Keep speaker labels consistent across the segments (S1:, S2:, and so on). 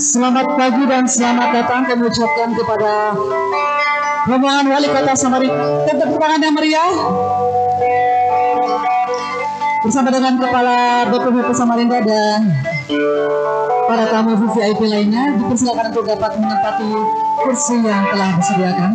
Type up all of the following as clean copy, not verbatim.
S1: Selamat pagi dan selamat datang kami ucapkan kepada rombongan Wali Kota Samarinda. Tepuk tangan yang meriah bersama dengan Kepala BPBD Samarinda dan para tamu VIP lainnya. Dipersilakan untuk dapat menempati kursi yang telah disediakan.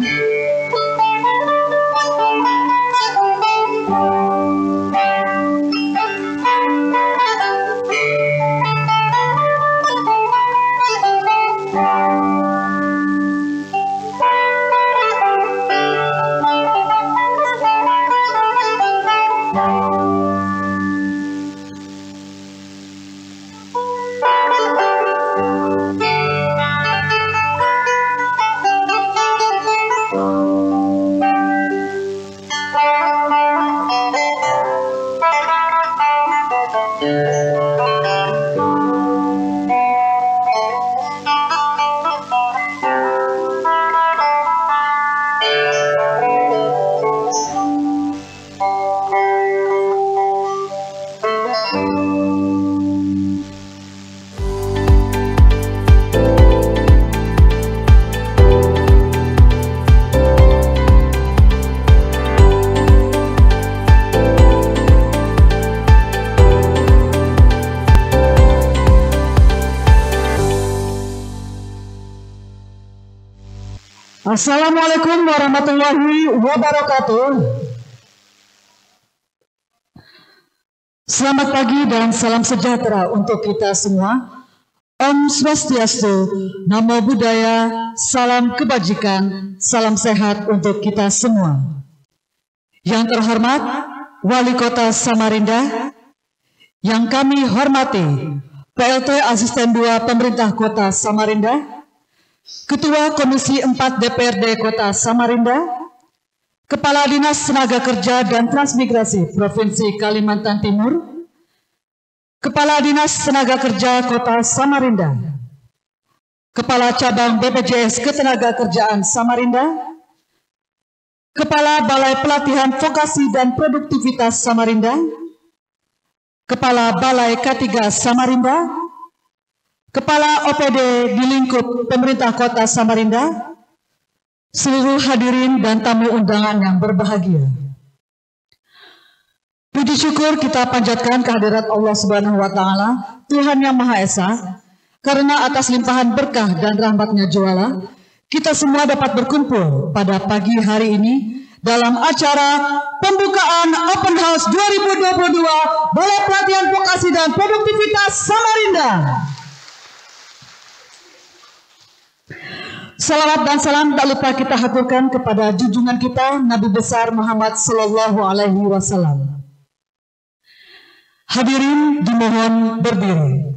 S1: Assalamualaikum warahmatullahi wabarakatuh. Selamat pagi dan salam sejahtera untuk kita semua. Om Swastiastu, Namo Buddhaya, salam kebajikan, salam sehat untuk kita semua. Yang terhormat Wali Kota Samarinda, yang kami hormati PLT Asisten 2 Pemerintah Kota Samarinda, Ketua Komisi 4 DPRD Kota Samarinda, Kepala Dinas Tenaga Kerja dan Transmigrasi Provinsi Kalimantan Timur, Kepala Dinas Tenaga Kerja Kota Samarinda, Kepala Cabang BPJS Ketenagakerjaan Samarinda, Kepala Balai Pelatihan Vokasi dan Produktivitas Samarinda, Kepala Balai K3 Samarinda, Kepala OPD di lingkup Pemerintah Kota Samarinda, seluruh hadirin dan tamu undangan yang berbahagia. Puji syukur kita panjatkan kehadirat Allah Subhanahu wa Ta'ala, Tuhan yang Maha Esa, karena atas limpahan berkah dan rahmatnya juala, kita semua dapat berkumpul pada pagi hari ini dalam acara pembukaan Open House 2022 Balai Pelatihan Vokasi dan Produktivitas Samarinda. Salawat dan salam tak lupa kita haturkan kepada junjungan kita Nabi besar Muhammad Sallallahu Alaihi Wasallam. Hadirin dimohon berdiri.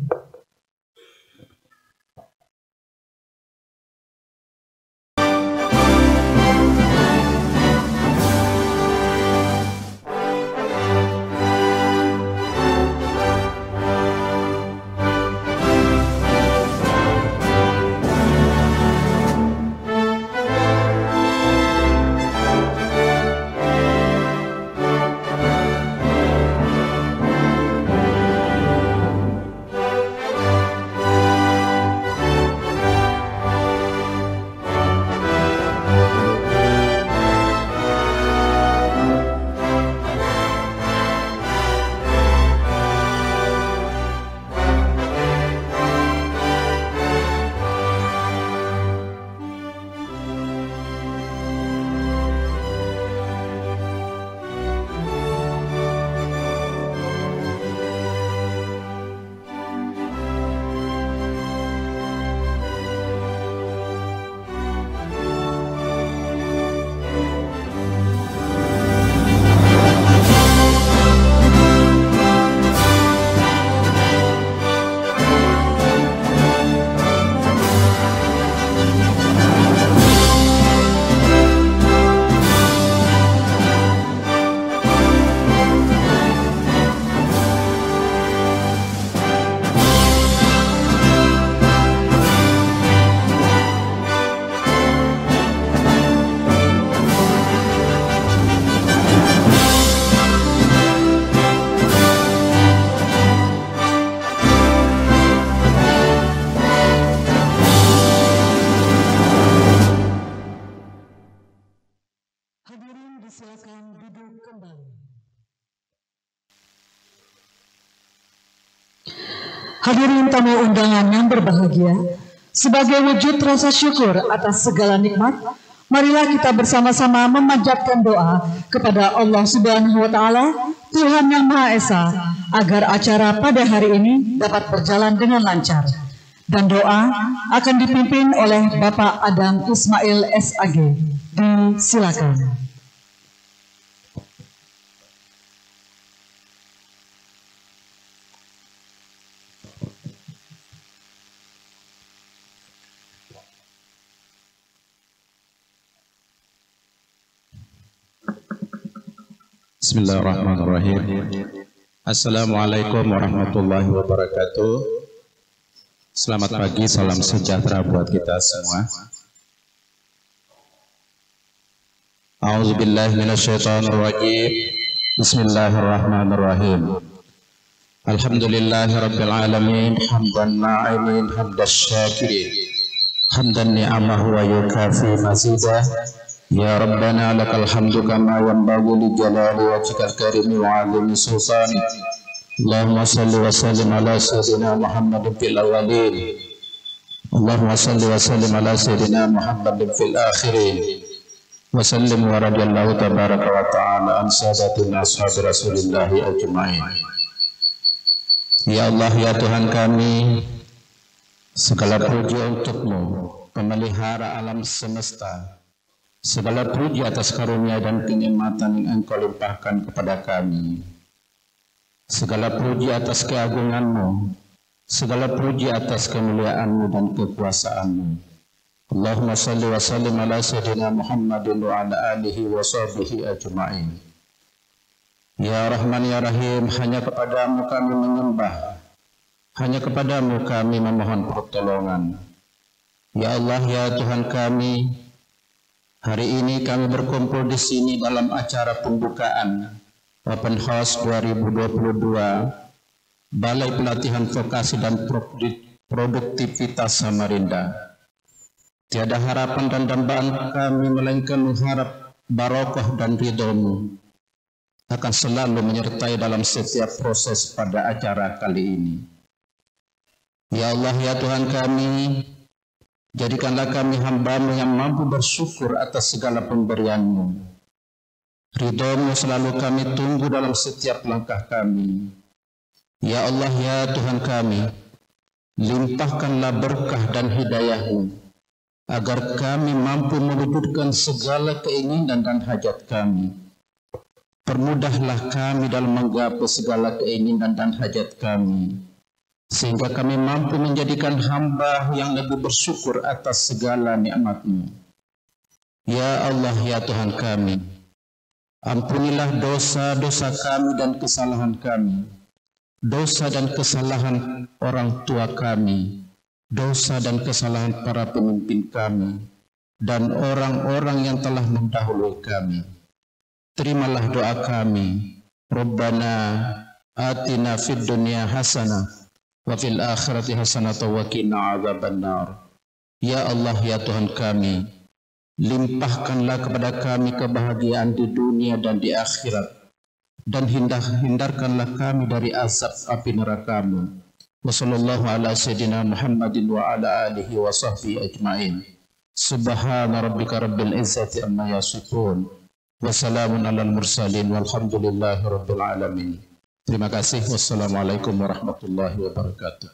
S1: Hadirin tamu undangan yang berbahagia, sebagai wujud rasa syukur atas segala nikmat, marilah kita bersama-sama memanjatkan doa kepada Allah Subhanahu wa Ta'ala, Tuhan Yang Maha Esa, agar acara pada hari ini dapat berjalan dengan lancar. Dan doa akan dipimpin oleh Bapak Adam Ismail SAG. Disilakan.
S2: Bismillahirrahmanirrahim. Assalamualaikum warahmatullahi wabarakatuh. Selamat pagi, salam sejahtera buat kita semua. A'udzubillahi minasyaitonirrajim. Bismillahirrahmanirrahim. Alhamdulillahi rabbil alamin, hamdan na'imin, hamdas syakirin, hamdan ni'amahu wa yukafi mazidah. Ya Rabbana lakal hamdu kama yanbaghi li jalali wajhikal karimi wa 'azimi sultanik. Allahumma salli wa sallim ala sayyidina Muhammadin fil awwalin. Allahumma salli wa sallim ala sayyidina Muhammadin fil akhirin. Wa sallim wa radiyallahu tabaraka wa ta'ala an sadatina ashabi Rasulillahi ajma'in. Ya Allah, ya Tuhan kami, segala puji untukmu, pemelihara alam semesta. Segala puji atas karunia dan kenikmatan yang Engkau limpahkan kepada kami. Segala puji atas keagungan-Mu, segala puji atas kemuliaan-Mu dan kekuasaan-Mu. Allahumma salli wa sallim ala sayyidina Muhammadin wa ala alihi wa sahbihi ajma'in. Ya Rahman ya Rahim, hanya kepadamu kami menyembah, hanya kepadamu kami memohon pertolongan. Ya Allah, ya Tuhan kami, hari ini kami berkumpul di sini dalam acara pembukaan Open House 2022 Balai Pelatihan Vokasi dan Produktivitas Samarinda. Tiada harapan dan dambaan kami melainkan mengharap barokah dan ridho-Mu akan selalu menyertai dalam setiap proses pada acara kali ini. Ya Allah, ya Tuhan kami, jadikanlah kami hamba-Mu yang mampu bersyukur atas segala pemberian-Mu. Ridho-Mu selalu kami tunggu dalam setiap langkah kami. Ya Allah, ya Tuhan kami, limpahkanlah berkah dan hidayah-Mu, agar kami mampu mewujudkan segala keinginan dan hajat kami. Permudahlah kami dalam menggapai segala keinginan dan hajat kami, sehingga kami mampu menjadikan hamba yang lebih bersyukur atas segala nikmat-Mu. Ya Allah, ya Tuhan kami, ampunilah dosa-dosa kami dan kesalahan kami, dosa dan kesalahan orang tua kami, dosa dan kesalahan para pemimpin kami, dan orang-orang yang telah mendahului kami. Terimalah doa kami. Rabbana atina fid dunya hasanah wa fil akhirati hasanah wa qina adzabannar. Ya Allah, ya Tuhan kami, limpahkanlah kepada kami kebahagiaan di dunia dan di akhirat, dan hindarkanlah kami dari azab api neraka-Mu. Wa sallallahu ala sayyidina Muhammadin wa ala alihi wa sahbihi ajma'in. Subhana rabbika rabbil izzati amma yasifun, wa salamun alal mursalin, walhamdulillahi rabbil alamin. Terima kasih. Wassalamualaikum warahmatullahi wabarakatuh.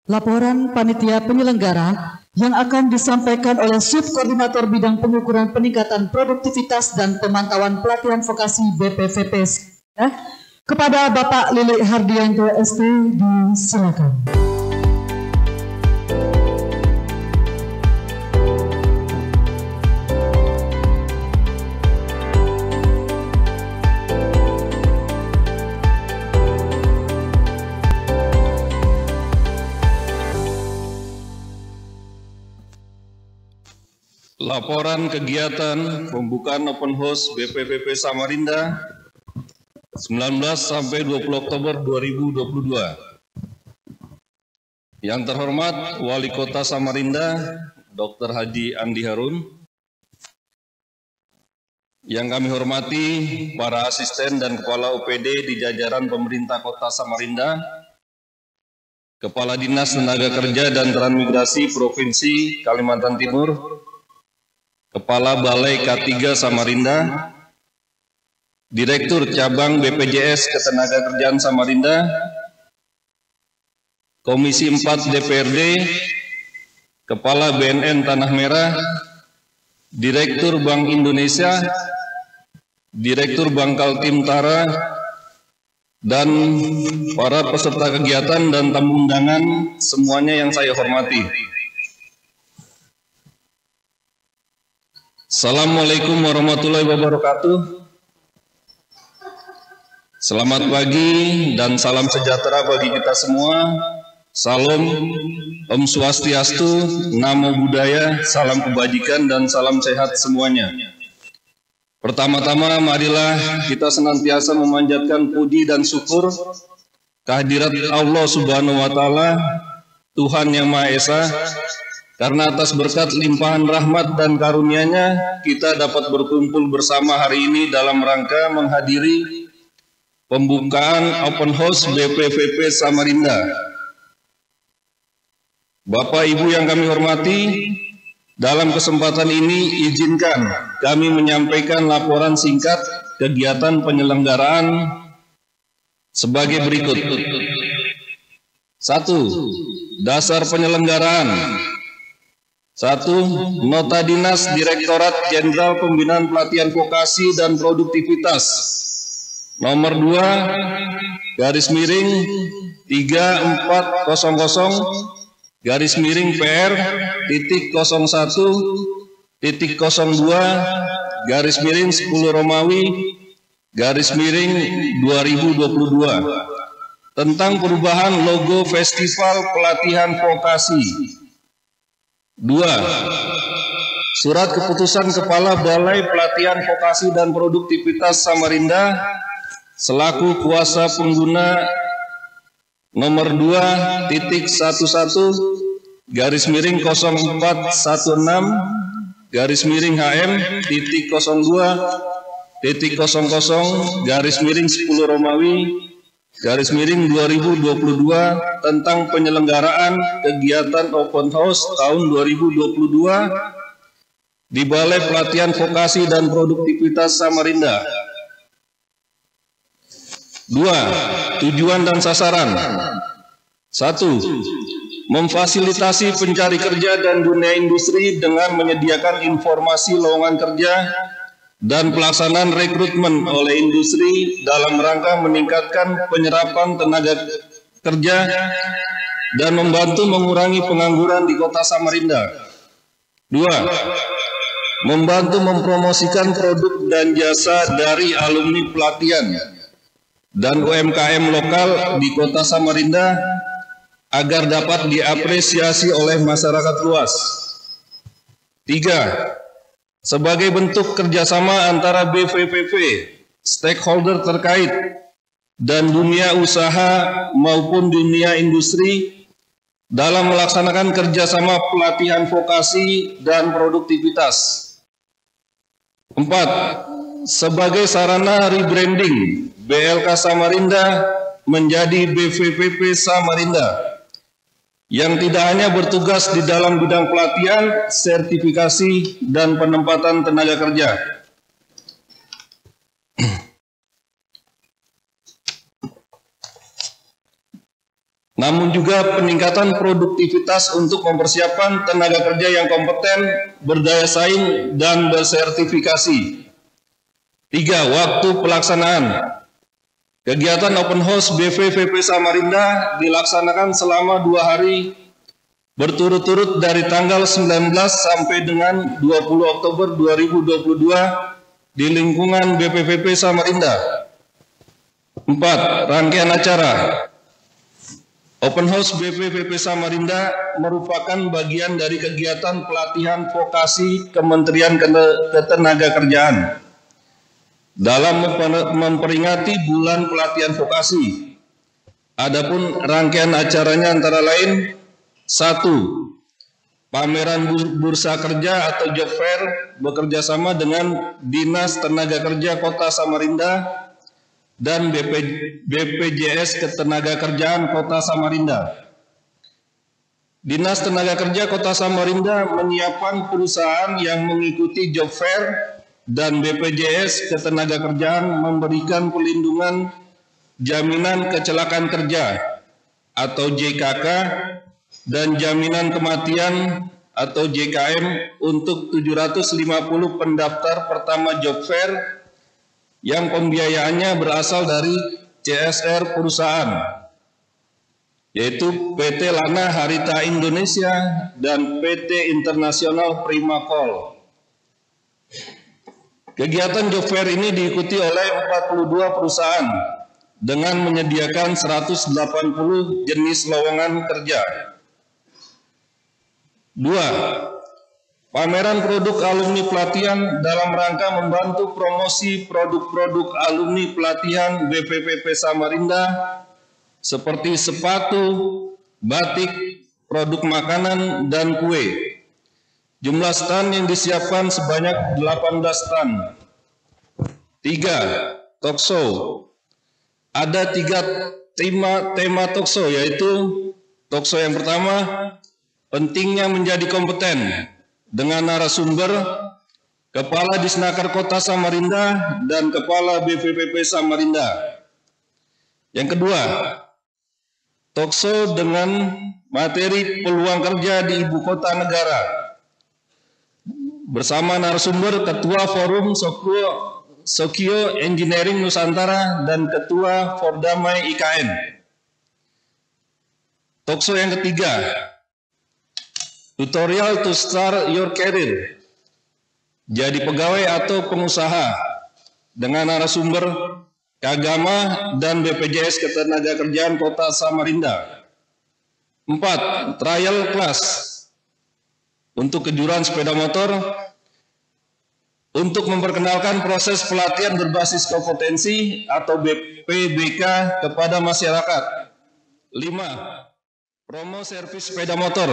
S1: Laporan panitia penyelenggara yang akan disampaikan oleh Subkoordinator Bidang Pengukuran Peningkatan Produktivitas dan Pemantauan Pelatihan Vokasi BPVP kepada Bapak Lili Hardianto ST. Disilakan.
S3: Laporan kegiatan pembukaan Open House BPVP Samarinda 19 sampai 20 Oktober 2022. Yang terhormat Wali Kota Samarinda Dr. Haji Andi Harun. Yang kami hormati para asisten dan kepala UPD di jajaran pemerintah Kota Samarinda, Kepala Dinas Tenaga Kerja dan Transmigrasi Provinsi Kalimantan Timur, Kepala Balai K3 Samarinda, Direktur Cabang BPJS Ketenagakerjaan Samarinda, Komisi 4 DPRD, Kepala BNN Tanah Merah, Direktur Bank Indonesia, Direktur Bank Kaltim Tara, dan para peserta kegiatan dan tamu undangan semuanya yang saya hormati. Assalamualaikum warahmatullahi wabarakatuh. Selamat pagi dan salam sejahtera bagi kita semua. Salam, Om Swastiastu, Namo Buddhaya, salam kebajikan dan salam sehat semuanya. Pertama-tama marilah kita senantiasa memanjatkan puji dan syukur kehadirat Allah Subhanahu wa Ta'ala, Tuhan yang Maha Esa, karena atas berkat limpahan rahmat dan karunia-Nya kita dapat berkumpul bersama hari ini dalam rangka menghadiri pembukaan Open House BPVP Samarinda. Bapak Ibu yang kami hormati, dalam kesempatan ini izinkan kami menyampaikan laporan singkat kegiatan penyelenggaraan sebagai berikut. 1. Dasar penyelenggaraan. 1. Nota Dinas Direktorat Jenderal Pembinaan Pelatihan Vokasi dan Produktivitas nomor 2/3400 PR-01-10-10/2022 tentang perubahan logo Festival Pelatihan Vokasi. 2. Surat Keputusan Kepala Balai Pelatihan Vokasi dan Produktivitas Samarinda selaku kuasa pengguna nomor 2/11-02-0-HM/10-10/2022 tentang penyelenggaraan kegiatan Open House tahun 2022 di Balai Pelatihan Vokasi dan Produktivitas Samarinda. 2. Tujuan dan sasaran. 1. Memfasilitasi pencari kerja dan dunia industri dengan menyediakan informasi lowongan kerja dan pelaksanaan rekrutmen oleh industri dalam rangka meningkatkan penyerapan tenaga kerja dan membantu mengurangi pengangguran di Kota Samarinda. 2. Membantu mempromosikan produk dan jasa dari alumni pelatihan dan UMKM lokal di Kota Samarinda agar dapat diapresiasi oleh masyarakat luas. 3. Sebagai bentuk kerjasama antara BVPV, stakeholder terkait, dan dunia usaha maupun dunia industri dalam melaksanakan kerjasama pelatihan vokasi dan produktivitas. 4. Sebagai sarana rebranding BLK Samarinda menjadi BVPP Samarinda yang tidak hanya bertugas di dalam bidang pelatihan, sertifikasi, dan penempatan tenaga kerja. Namun juga peningkatan produktivitas untuk mempersiapkan tenaga kerja yang kompeten, berdaya saing, dan bersertifikasi. 3. Waktu pelaksanaan. Kegiatan Open House BVVP Samarinda dilaksanakan selama 2 hari berturut-turut dari tanggal 19 sampai dengan 20 Oktober 2022 di lingkungan BVVP Samarinda. 4. Rangkaian acara. Open House BVVP Samarinda merupakan bagian dari kegiatan pelatihan vokasi Kementerian Ketenagakerjaan dalam memperingati bulan pelatihan vokasi. Adapun rangkaian acaranya antara lain: 1. pameran bursa kerja atau job fair bekerja sama dengan Dinas Tenaga Kerja Kota Samarinda dan BPJS Ketenagakerjaan Kota Samarinda. Dinas Tenaga Kerja Kota Samarinda menyiapkan perusahaan yang mengikuti job fair dan BPJS Ketenagakerjaan memberikan pelindungan jaminan kecelakaan kerja atau JKK dan jaminan kematian atau JKM untuk 750 pendaftar pertama job fair yang pembiayaannya berasal dari CSR perusahaan, yaitu PT Lana Harita Indonesia dan PT Internasional Primakol. Kegiatan job fair ini diikuti oleh 42 perusahaan dengan menyediakan 180 jenis lowongan kerja. 2. Pameran produk alumni pelatihan dalam rangka membantu promosi produk-produk alumni pelatihan BPPP Samarinda seperti sepatu, batik, produk makanan, dan kue. Jumlah stand yang disiapkan sebanyak 18 stand. 3. Talk show. Ada 3 tema talk show, yaitu talk show yang pertama, pentingnya menjadi kompeten, dengan narasumber Kepala Disnaker Kota Samarinda dan Kepala BPPP Samarinda. Yang kedua, talk show dengan materi peluang kerja di ibu kota negara bersama narasumber Ketua Forum Sokio Engineering Nusantara dan Ketua Fordamai IKN. Talk show yang ketiga, tutorial to start your career, jadi pegawai atau pengusaha, dengan narasumber Kagama dan BPJS Ketenagakerjaan Kota Samarinda. 4. Trial class untuk kejuaraan sepeda motor untuk memperkenalkan proses pelatihan berbasis kompetensi atau BPBK kepada masyarakat. 5. Promo servis sepeda motor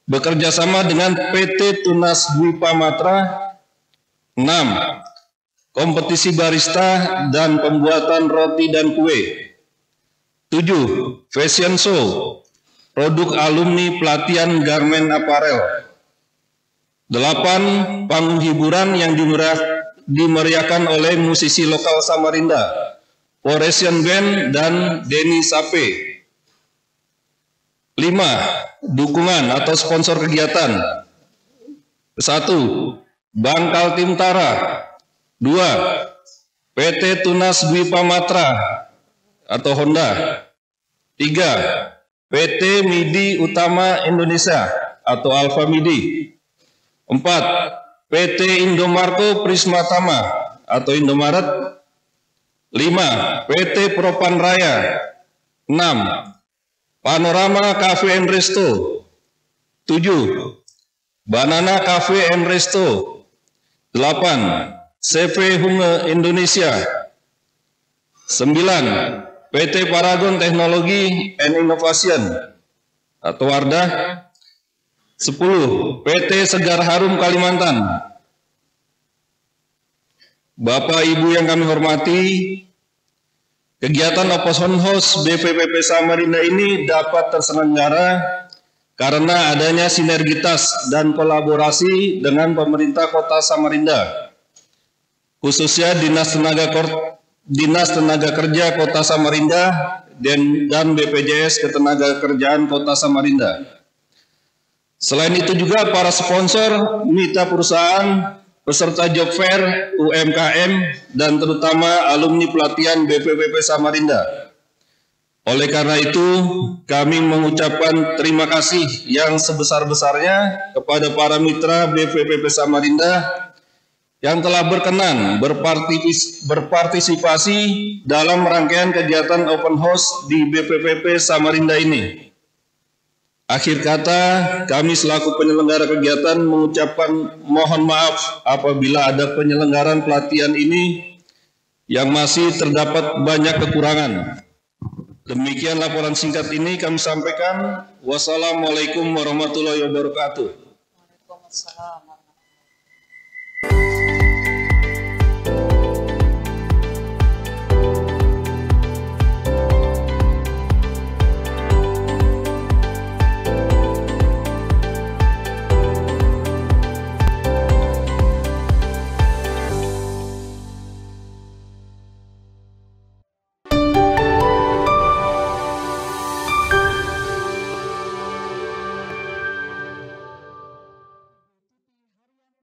S3: bekerja sama dengan PT Tunas Dwipa Matra. 6. Kompetisi barista dan pembuatan roti dan kue. 7. Fashion show produk alumni pelatihan garmen aparel. 8. Panggung hiburan yang dimeriahkan oleh musisi lokal Samarinda, Foresion Band dan Denny Sape. 5. Dukungan atau sponsor kegiatan. 1. Bangkal Tim Tara. 2. PT Tunas Dwipa Matra atau Honda. 3. PT Midi Utama Indonesia atau Alfa Midi. 4. PT Indomarko Prismatama atau Indomaret. 5. PT Propan Raya. 6. Panorama Cafe and Resto. 7. Banana Cafe and Resto. 8. CV Hunge Indonesia. 9. PT Paragon Teknologi and Innovation atau Wardah. 10. PT Segar Harum Kalimantan. Bapak Ibu yang kami hormati, kegiatan Open House BPPP Samarinda ini dapat terselenggara karena adanya sinergitas dan kolaborasi dengan pemerintah Kota Samarinda, khususnya Dinas Tenaga Kerja Kota Samarinda dan BPJS Ketenagakerjaan Kota Samarinda. Selain itu juga para sponsor, mitra perusahaan, peserta job fair, UMKM, dan terutama alumni pelatihan BPPP Samarinda. Oleh karena itu, kami mengucapkan terima kasih yang sebesar-besarnya kepada para mitra BPPP Samarinda yang telah berkenan berpartisipasi dalam rangkaian kegiatan open house di BPPP Samarinda ini. Akhir kata, kami selaku penyelenggara kegiatan mengucapkan mohon maaf apabila ada penyelenggaraan pelatihan ini yang masih terdapat banyak kekurangan. Demikian laporan singkat ini kami sampaikan. Wassalamualaikum warahmatullahi wabarakatuh.
S1: Waalaikumsalam.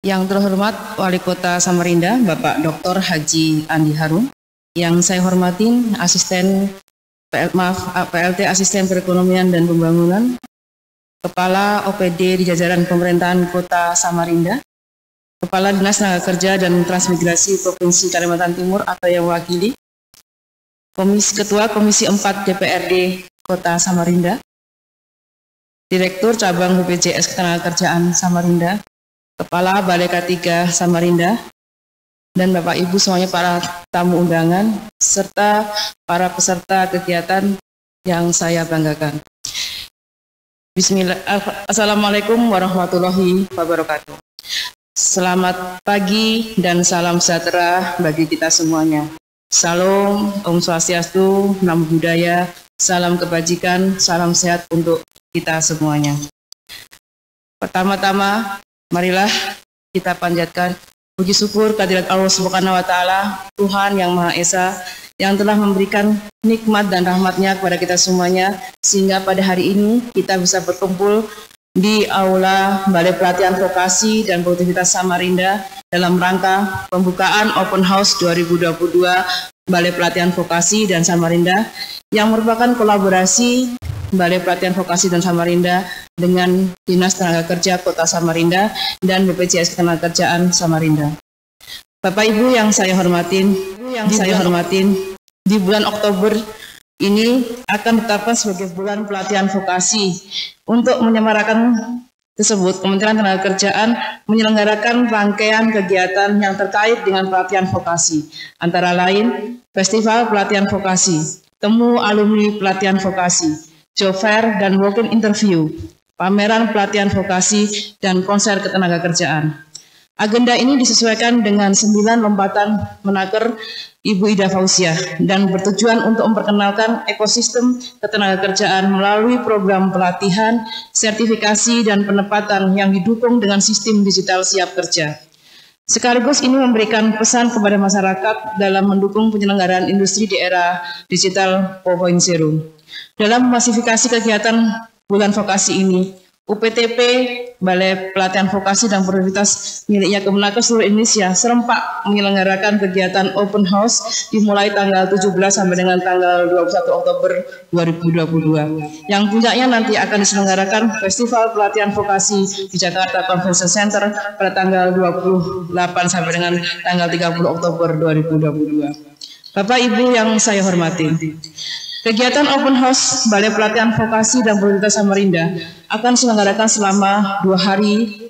S4: Yang terhormat Wali Kota Samarinda, Bapak Dr. Haji Andi Harun. Yang saya hormatin PLT Asisten Perekonomian dan Pembangunan, Kepala OPD di jajaran Pemerintahan Kota Samarinda, Kepala Dinas Tenaga Kerja dan Transmigrasi Provinsi Kalimantan Timur atau yang mewakili, Ketua Komisi 4 DPRD Kota Samarinda, Direktur Cabang BPJS Ketenagakerjaan Samarinda, Kepala Balai K3 Samarinda, dan Bapak Ibu semuanya para tamu undangan, serta para peserta kegiatan yang saya banggakan. Assalamualaikum warahmatullahi wabarakatuh. Selamat pagi dan salam sejahtera bagi kita semuanya. Salam, Om Swastiastu, Namo Buddhaya, salam kebajikan, salam sehat untuk kita semuanya. Pertama-tama, marilah kita panjatkan puji syukur kehadirat Allah Subhanahu wa Ta'ala, Tuhan yang Maha Esa, yang telah memberikan nikmat dan rahmat-Nya kepada kita semuanya, sehingga pada hari ini kita bisa berkumpul di Aula Balai Pelatihan Vokasi dan Produktivitas Samarinda dalam rangka pembukaan Open House 2022 Balai Pelatihan Vokasi dan Samarinda, yang merupakan kolaborasi Balai Pelatihan Vokasi dan Samarinda dengan Dinas Tenaga Kerja Kota Samarinda dan BPJS Ketenagakerjaan Samarinda. Bapak Ibu yang saya hormatin, di bulan Oktober ini akan ditetapkan sebagai bulan pelatihan vokasi. Untuk menyemarakan tersebut, Kementerian Ketenagakerjaan menyelenggarakan rangkaian kegiatan yang terkait dengan pelatihan vokasi, antara lain Festival Pelatihan Vokasi, Temu Alumni Pelatihan Vokasi, Job Fair dan Walk-in Interview, pameran pelatihan vokasi, dan konser ketenagakerjaan. Agenda ini disesuaikan dengan 9 lompatan menaker Ibu Ida Fauziah dan bertujuan untuk memperkenalkan ekosistem ketenagakerjaan melalui program pelatihan, sertifikasi, dan penempatan yang didukung dengan sistem digital siap kerja. Sekaligus ini memberikan pesan kepada masyarakat dalam mendukung penyelenggaraan industri di era digital 4.0. Dalam memasifikasi kegiatan bulan vokasi ini, UPTP, Balai Pelatihan Vokasi dan Produktivitas miliknya Kemenaker seluruh Indonesia serempak menyelenggarakan kegiatan Open House dimulai tanggal 17 sampai dengan tanggal 21 Oktober 2022. Yang puncaknya nanti akan diselenggarakan Festival Pelatihan Vokasi di Jakarta Convention Center pada tanggal 28 sampai dengan tanggal 30 Oktober 2022. Bapak Ibu yang saya hormati, kegiatan Open House Balai Pelatihan Vokasi dan Produktivitas Samarinda akan diselenggarakan selama 2 hari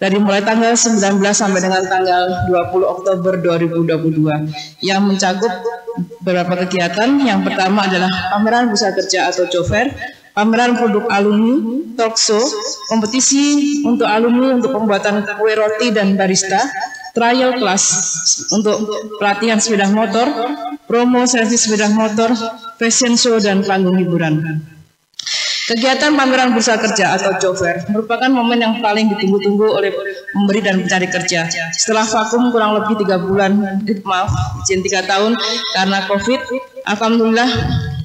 S4: dari mulai tanggal 19 sampai dengan tanggal 20 Oktober 2022 yang mencakup beberapa kegiatan. Yang pertama adalah pameran bursa kerja atau Job Fair, pameran produk alumni, talk show, kompetisi untuk alumni untuk pembuatan kue roti dan barista, trial class untuk pelatihan sepeda motor, promo servis sepeda motor, fashion show, dan panggung hiburan. Kegiatan pameran bursa kerja atau Job Fair merupakan momen yang paling ditunggu-tunggu oleh pemberi dan pencari kerja. Setelah vakum kurang lebih 3 tahun karena COVID, alhamdulillah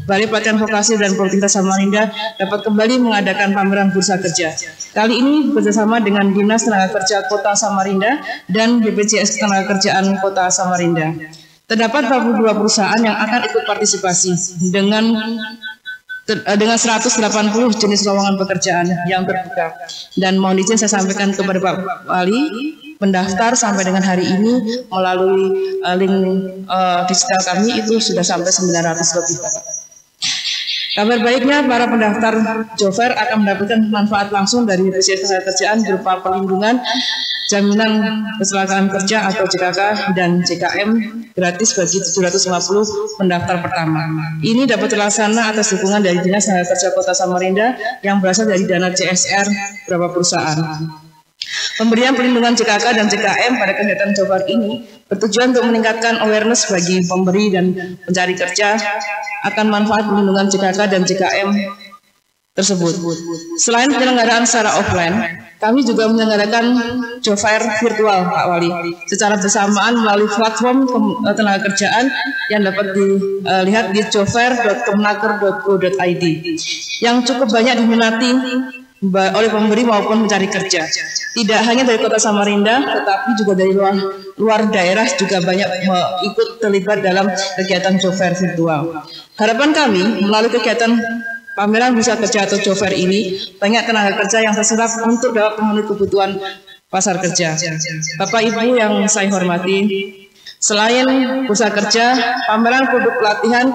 S4: Balai Pelatihan Vokasi dan Produktivitas Samarinda dapat kembali mengadakan pameran bursa kerja. Kali ini bekerjasama dengan Dinas Tenaga Kerja Kota Samarinda dan BPJS Ketenagakerjaan Kota Samarinda. Terdapat 42 perusahaan yang akan ikut partisipasi dengan 180 jenis lowongan pekerjaan yang terbuka. Dan mohon izin saya sampaikan kepada Pak Wali, pendaftar sampai dengan hari ini melalui link digital kami itu sudah sampai 900 lebih, Pak. Kabar baiknya, para pendaftar Job Fair akan mendapatkan manfaat langsung dari BPJS Ketenagakerjaan berupa perlindungan jaminan kecelakaan kerja atau JKK dan JKM gratis bagi 750 pendaftar pertama. Ini dapat terlaksana atas dukungan dari Dinas Tenaga Kerja Kota Samarinda yang berasal dari dana CSR beberapa perusahaan. Pemberian perlindungan JKK dan JKM pada kegiatan Job Fair ini bertujuan untuk meningkatkan awareness bagi pemberi dan pencari kerja akan manfaat perlindungan JKK dan JKM tersebut. Selain penyelenggaraan secara offline, kami juga menyelenggarakan Job Fair virtual, Pak Wali, secara bersamaan melalui platform tenaga kerjaan yang dapat dilihat di jobfair.kemenaker.go.id yang cukup banyak diminati oleh pemberi maupun mencari kerja. Tidak hanya dari Kota Samarinda, tetapi juga dari luar daerah juga banyak ikut terlibat dalam kegiatan Job Fair virtual. Harapan kami melalui kegiatan pameran Bursa Kerja atau Job Fair ini, banyak tenaga kerja yang terserap untuk dapat memenuhi kebutuhan pasar kerja. Bapak Ibu yang saya hormati, selain Bursa Kerja, pameran produk pelatihan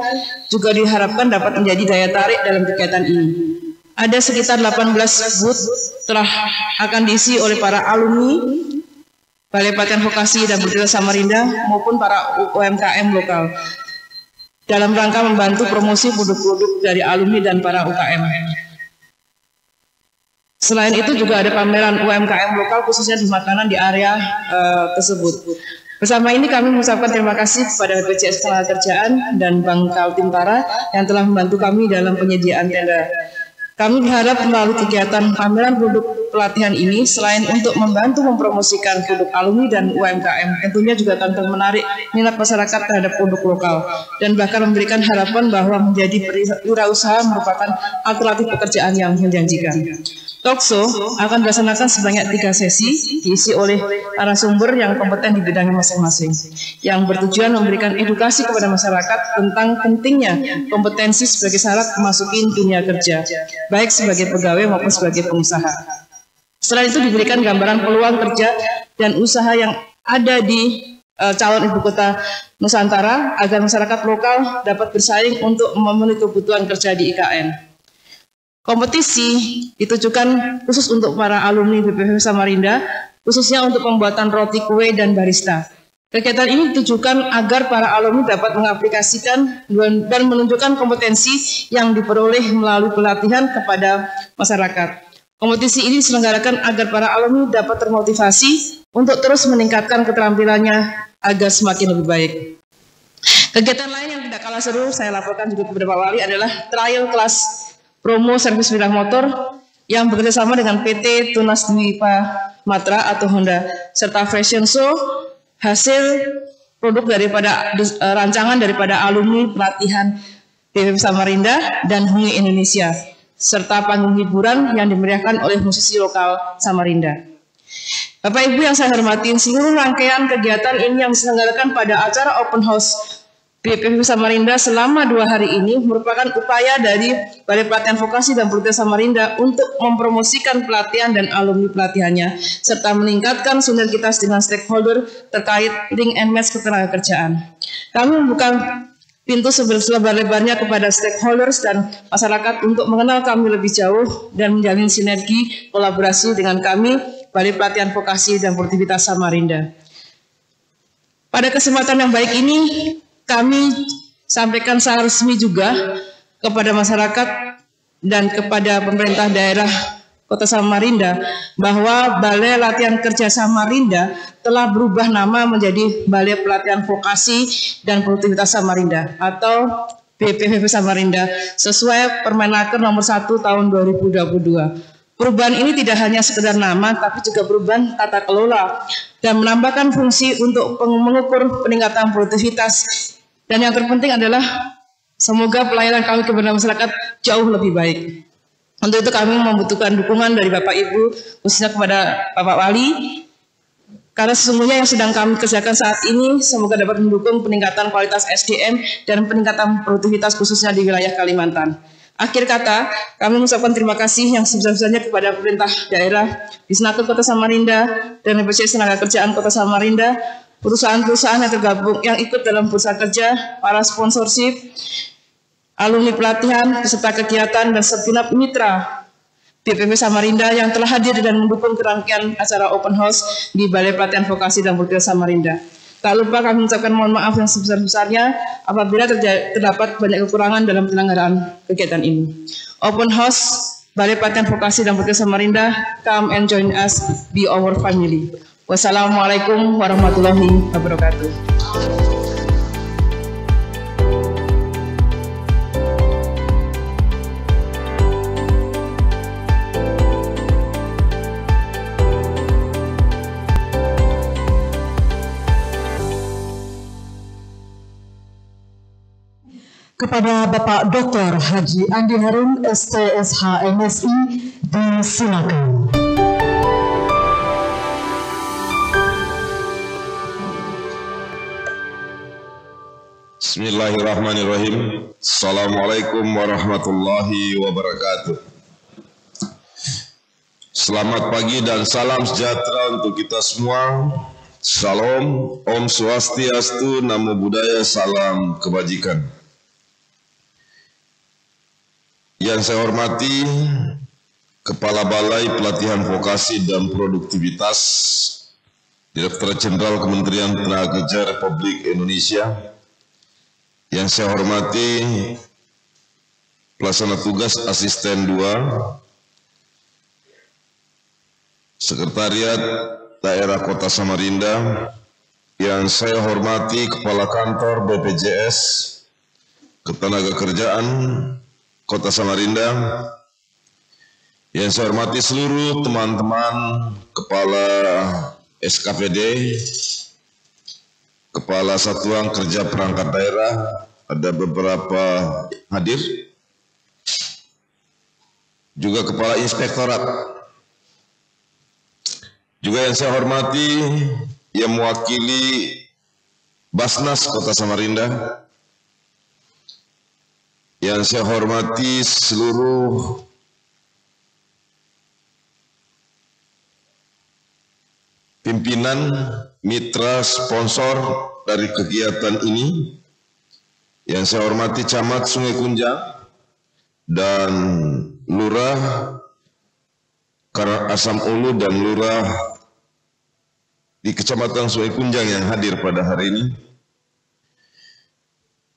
S4: juga diharapkan dapat menjadi daya tarik dalam kegiatan ini. Ada sekitar 18 booth telah akan diisi oleh para alumni Balai Pelatihan Vokasi dan Budidaya Samarinda maupun para UMKM lokal, dalam rangka membantu promosi produk-produk dari alumni dan para UKM. Selain itu juga ada pameran UMKM lokal khususnya di makanan di area tersebut. Bersama ini kami mengucapkan terima kasih kepada BPJS Ketenagakerjaan dan Bank Kaltim-Tara yang telah membantu kami dalam penyediaan tenda. Kami berharap melalui kegiatan pameran produk pelatihan ini, selain untuk membantu mempromosikan produk alumni dan UMKM, tentunya juga akan menarik minat masyarakat terhadap produk lokal dan bahkan memberikan harapan bahwa menjadi wirausaha merupakan alternatif pekerjaan yang menjanjikan. Talkshow akan dilaksanakan sebanyak 3 sesi, diisi oleh narasumber yang kompeten di bidangnya masing-masing, yang bertujuan memberikan edukasi kepada masyarakat tentang pentingnya kompetensi sebagai syarat memasuki dunia kerja, baik sebagai pegawai maupun sebagai pengusaha. Selain itu diberikan gambaran peluang kerja dan usaha yang ada di calon ibu kota Nusantara agar masyarakat lokal dapat bersaing untuk memenuhi kebutuhan kerja di IKN. Kompetisi ditujukan khusus untuk para alumni BPH Samarinda, khususnya untuk pembuatan roti kue dan barista. Kegiatan ini ditujukan agar para alumni dapat mengaplikasikan dan menunjukkan kompetensi yang diperoleh melalui pelatihan kepada masyarakat. Kompetisi ini diselenggarakan agar para alumni dapat termotivasi untuk terus meningkatkan keterampilannya agar semakin lebih baik. Kegiatan lain yang tidak kalah seru saya laporkan juga kepada Pak Wali adalah trial kelas promo servis sepeda motor yang bekerjasama dengan PT Tunas Dwipa Matra atau Honda, serta fashion show hasil produk daripada rancangan daripada alumni pelatihan BPP Samarinda dan Hungi Indonesia, serta panggung hiburan yang dimeriahkan oleh musisi lokal Samarinda. Bapak Ibu yang saya hormati, seluruh rangkaian kegiatan ini yang diselenggarakan pada acara open house BPP Samarinda selama 2 hari ini merupakan upaya dari Balai Pelatihan Vokasi dan Budidaya Samarinda untuk mempromosikan pelatihan dan alumni pelatihannya, serta meningkatkan sinergitas dengan stakeholder terkait link and match ketenagakerjaan. Kami membuka pintu selebar-lebarnya kepada stakeholders dan masyarakat untuk mengenal kami lebih jauh dan menjalin sinergi kolaborasi dengan kami, Balai Pelatihan Vokasi dan Produktivitas Samarinda. Pada kesempatan yang baik ini, kami sampaikan secara resmi juga kepada masyarakat dan kepada pemerintah daerah Kota Samarinda bahwa Balai Latihan Kerja Samarinda telah berubah nama menjadi Balai Pelatihan Vokasi dan Produktivitas Samarinda atau BPVV Samarinda sesuai Permenaker nomor 1 tahun 2022. Perubahan ini tidak hanya sekedar nama, tapi juga perubahan tata kelola dan menambahkan fungsi untuk mengukur peningkatan produktivitas. Dan yang terpenting adalah semoga pelayanan kami kepada masyarakat jauh lebih baik. Untuk itu kami membutuhkan dukungan dari Bapak Ibu, khususnya kepada Bapak Wali, karena sesungguhnya yang sedang kami kerjakan saat ini semoga dapat mendukung peningkatan kualitas SDM dan peningkatan produktivitas khususnya di wilayah Kalimantan. Akhir kata, kami mengucapkan terima kasih yang sebesar-besarnya kepada pemerintah daerah, Disnaker Kota Samarinda, dan BPJS Ketenagakerjaan Kota Samarinda, perusahaan-perusahaan yang tergabung yang ikut dalam bursa kerja, para sponsorship, alumni pelatihan, peserta kegiatan, dan segenap mitra BPP Samarinda yang telah hadir dan mendukung rangkaian acara open house di Balai Pelatihan Vokasi dan Budaya Samarinda. Tak lupa kami mengucapkan mohon maaf yang sebesar-besarnya apabila terdapat banyak kekurangan dalam penyelenggaraan kegiatan ini. Open house Balai Pelatihan Vokasi dan Budaya Samarinda, come and join us, be our family. Wassalamualaikum warahmatullahi wabarakatuh.
S1: Kepada Bapak Dr. Haji Andi Harun, STSH MSI, disilakan.
S5: Bismillahirrahmanirrahim. Assalamualaikum warahmatullahi wabarakatuh. Selamat pagi dan salam sejahtera untuk kita semua. Shalom, Om Swastiastu, Namo Buddhaya, salam kebajikan. Yang saya hormati Kepala Balai Pelatihan Vokasi dan Produktivitas, Direktur Jenderal Kementerian Tenaga Kerja Republik Indonesia. Yang saya hormati Pelaksana Tugas Asisten 2, Sekretariat Daerah Kota Samarinda. Yang saya hormati Kepala Kantor BPJS Ketenagakerjaan Kota Samarinda. Yang saya hormati seluruh teman-teman Kepala SKPD, Kepala Satuan Kerja Perangkat Daerah, ada beberapa hadir, juga Kepala Inspektorat. Juga yang saya hormati yang mewakili Basnas Kota Samarinda. Yang saya hormati seluruh pimpinan, mitra, sponsor dari kegiatan ini. Yang saya hormati Camat Sungai Kunjang dan Lurah Karangasem Ulu dan Lurah di Kecamatan Sungai Kunjang yang hadir pada hari ini.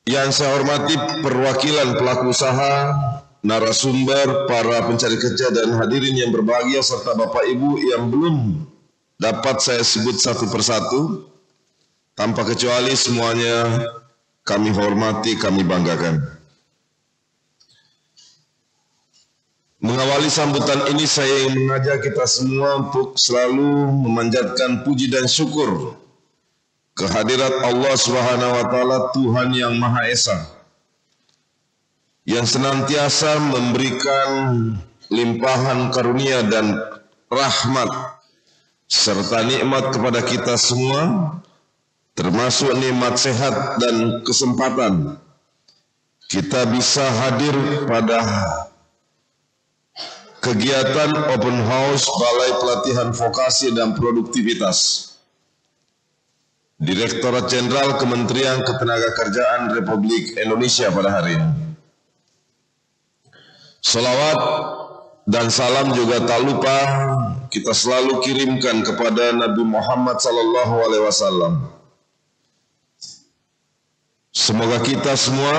S5: Yang saya hormati perwakilan pelaku usaha, narasumber, para pencari kerja dan hadirin yang berbahagia, serta Bapak Ibu yang belum dapat saya sebut satu persatu. Tanpa kecuali semuanya kami hormati, kami banggakan. Mengawali sambutan ini saya ingin mengajak kita semua untuk selalu memanjatkan puji dan syukur kehadirat Allah Subhanahu wa Ta'ala, Tuhan yang Maha Esa, yang senantiasa memberikan limpahan karunia dan rahmat serta nikmat kepada kita semua, termasuk nikmat sehat dan kesempatan kita bisa hadir pada kegiatan Open House Balai Pelatihan Vokasi dan Produktivitas Direktorat Jenderal Kementerian Ketenagakerjaan Republik Indonesia pada hari ini. Salawat dan salam juga tak lupa kita selalu kirimkan kepada Nabi Muhammad SAW. Semoga kita semua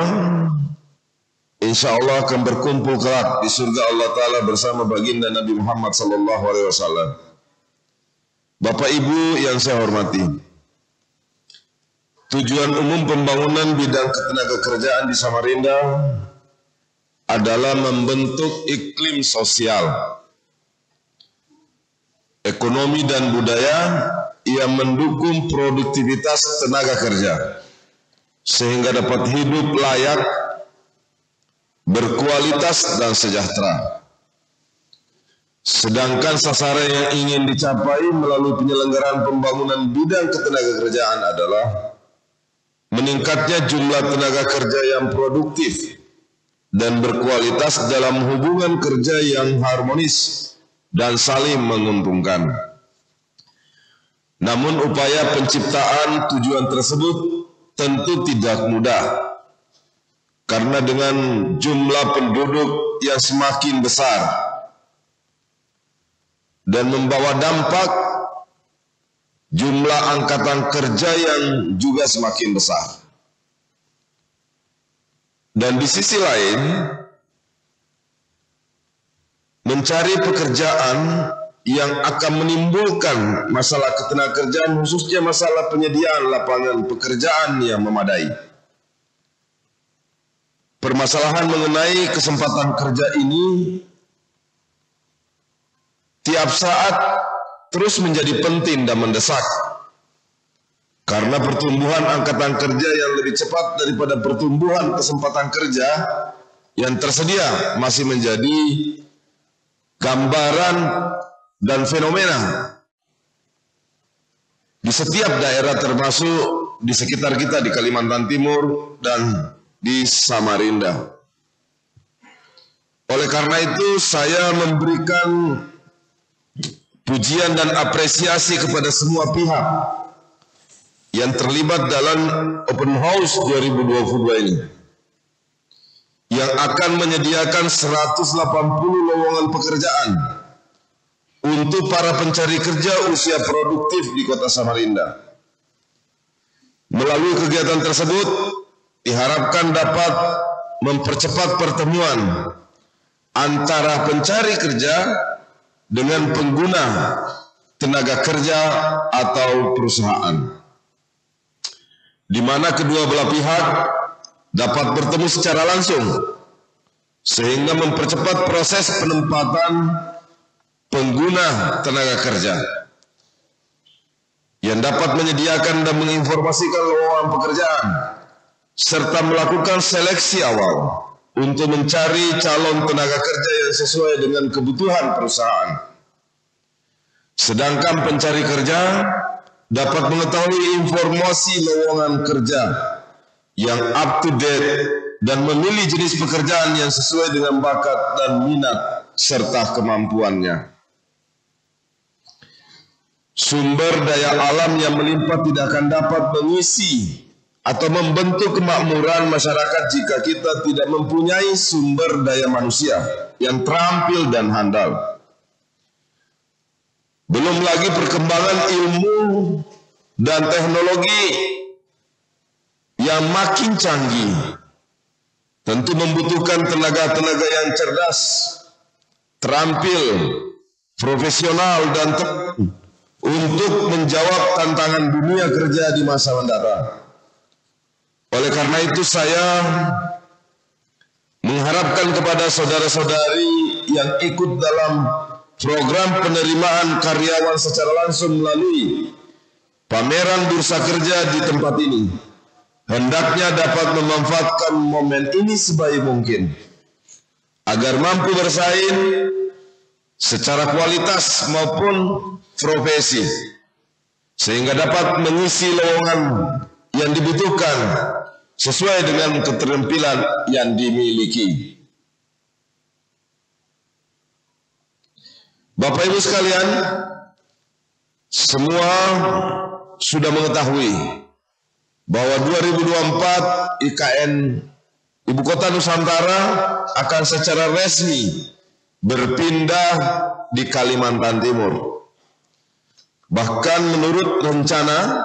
S5: insya Allah akan berkumpul kelak di surga Allah Ta'ala bersama baginda Nabi Muhammad SAW. Bapak Ibu yang saya hormati, tujuan umum pembangunan bidang ketenagakerjaan di Samarinda adalah membentuk iklim sosial, ekonomi dan budaya yang mendukung produktivitas tenaga kerja sehingga dapat hidup layak, berkualitas dan sejahtera. Sedangkan sasaran yang ingin dicapai melalui penyelenggaraan pembangunan bidang ketenagakerjaan adalah meningkatnya jumlah tenaga kerja yang produktif dan berkualitas dalam hubungan kerja yang harmonis dan saling menguntungkan. Namun upaya penciptaan tujuan tersebut tentu tidak mudah, karena dengan jumlah penduduk yang semakin besar dan membawa dampak jumlah angkatan kerja yang juga semakin besar. Dan di sisi lain, mencari pekerjaan yang akan menimbulkan masalah ketenagakerjaan, khususnya masalah penyediaan lapangan pekerjaan yang memadai. Permasalahan mengenai kesempatan kerja ini tiap saat terus menjadi penting dan mendesak, karena pertumbuhan angkatan kerja yang lebih cepat daripada pertumbuhan kesempatan kerja yang tersedia masih menjadi gambaran dan fenomena di setiap daerah, termasuk di sekitar kita di Kalimantan Timur dan di Samarinda. Oleh karena itu saya memberikan pujian dan apresiasi kepada semua pihak yang terlibat dalam Open House 2022 ini, yang akan menyediakan 180 lowongan pekerjaan untuk para pencari kerja usia produktif di Kota Samarinda. Melalui kegiatan tersebut diharapkan dapat mempercepat pertemuan antara pencari kerja dengan pengguna tenaga kerja atau perusahaan, di mana kedua belah pihak dapat bertemu secara langsung sehingga mempercepat proses penempatan pengguna tenaga kerja yang dapat menyediakan dan menginformasikan lowongan pekerjaan serta melakukan seleksi awal untuk mencari calon tenaga kerja yang sesuai dengan kebutuhan perusahaan. Sedangkan pencari kerja dapat mengetahui informasi lowongan kerja yang up to date dan memilih jenis pekerjaan yang sesuai dengan bakat dan minat serta kemampuannya. Sumber daya alam yang melimpah tidak akan dapat mengisi atau membentuk kemakmuran masyarakat jika kita tidak mempunyai sumber daya manusia yang terampil dan handal. Belum lagi perkembangan ilmu dan teknologi yang makin canggih tentu membutuhkan tenaga-tenaga yang cerdas, terampil, profesional, dan untuk menjawab tantangan dunia kerja di masa mendatang. Oleh karena itu saya mengharapkan kepada saudara-saudari yang ikut dalam program penerimaan karyawan secara langsung melalui pameran bursa kerja di tempat ini, hendaknya dapat memanfaatkan momen ini sebaik mungkin agar mampu bersaing secara kualitas maupun profesi, sehingga dapat mengisi lowongan yang dibutuhkan sesuai dengan keterampilan yang dimiliki. Bapak Ibu sekalian, semua sudah mengetahui bahwa 2024 IKN Ibu Kota Nusantara akan secara resmi berpindah di Kalimantan Timur. Bahkan menurut rencana,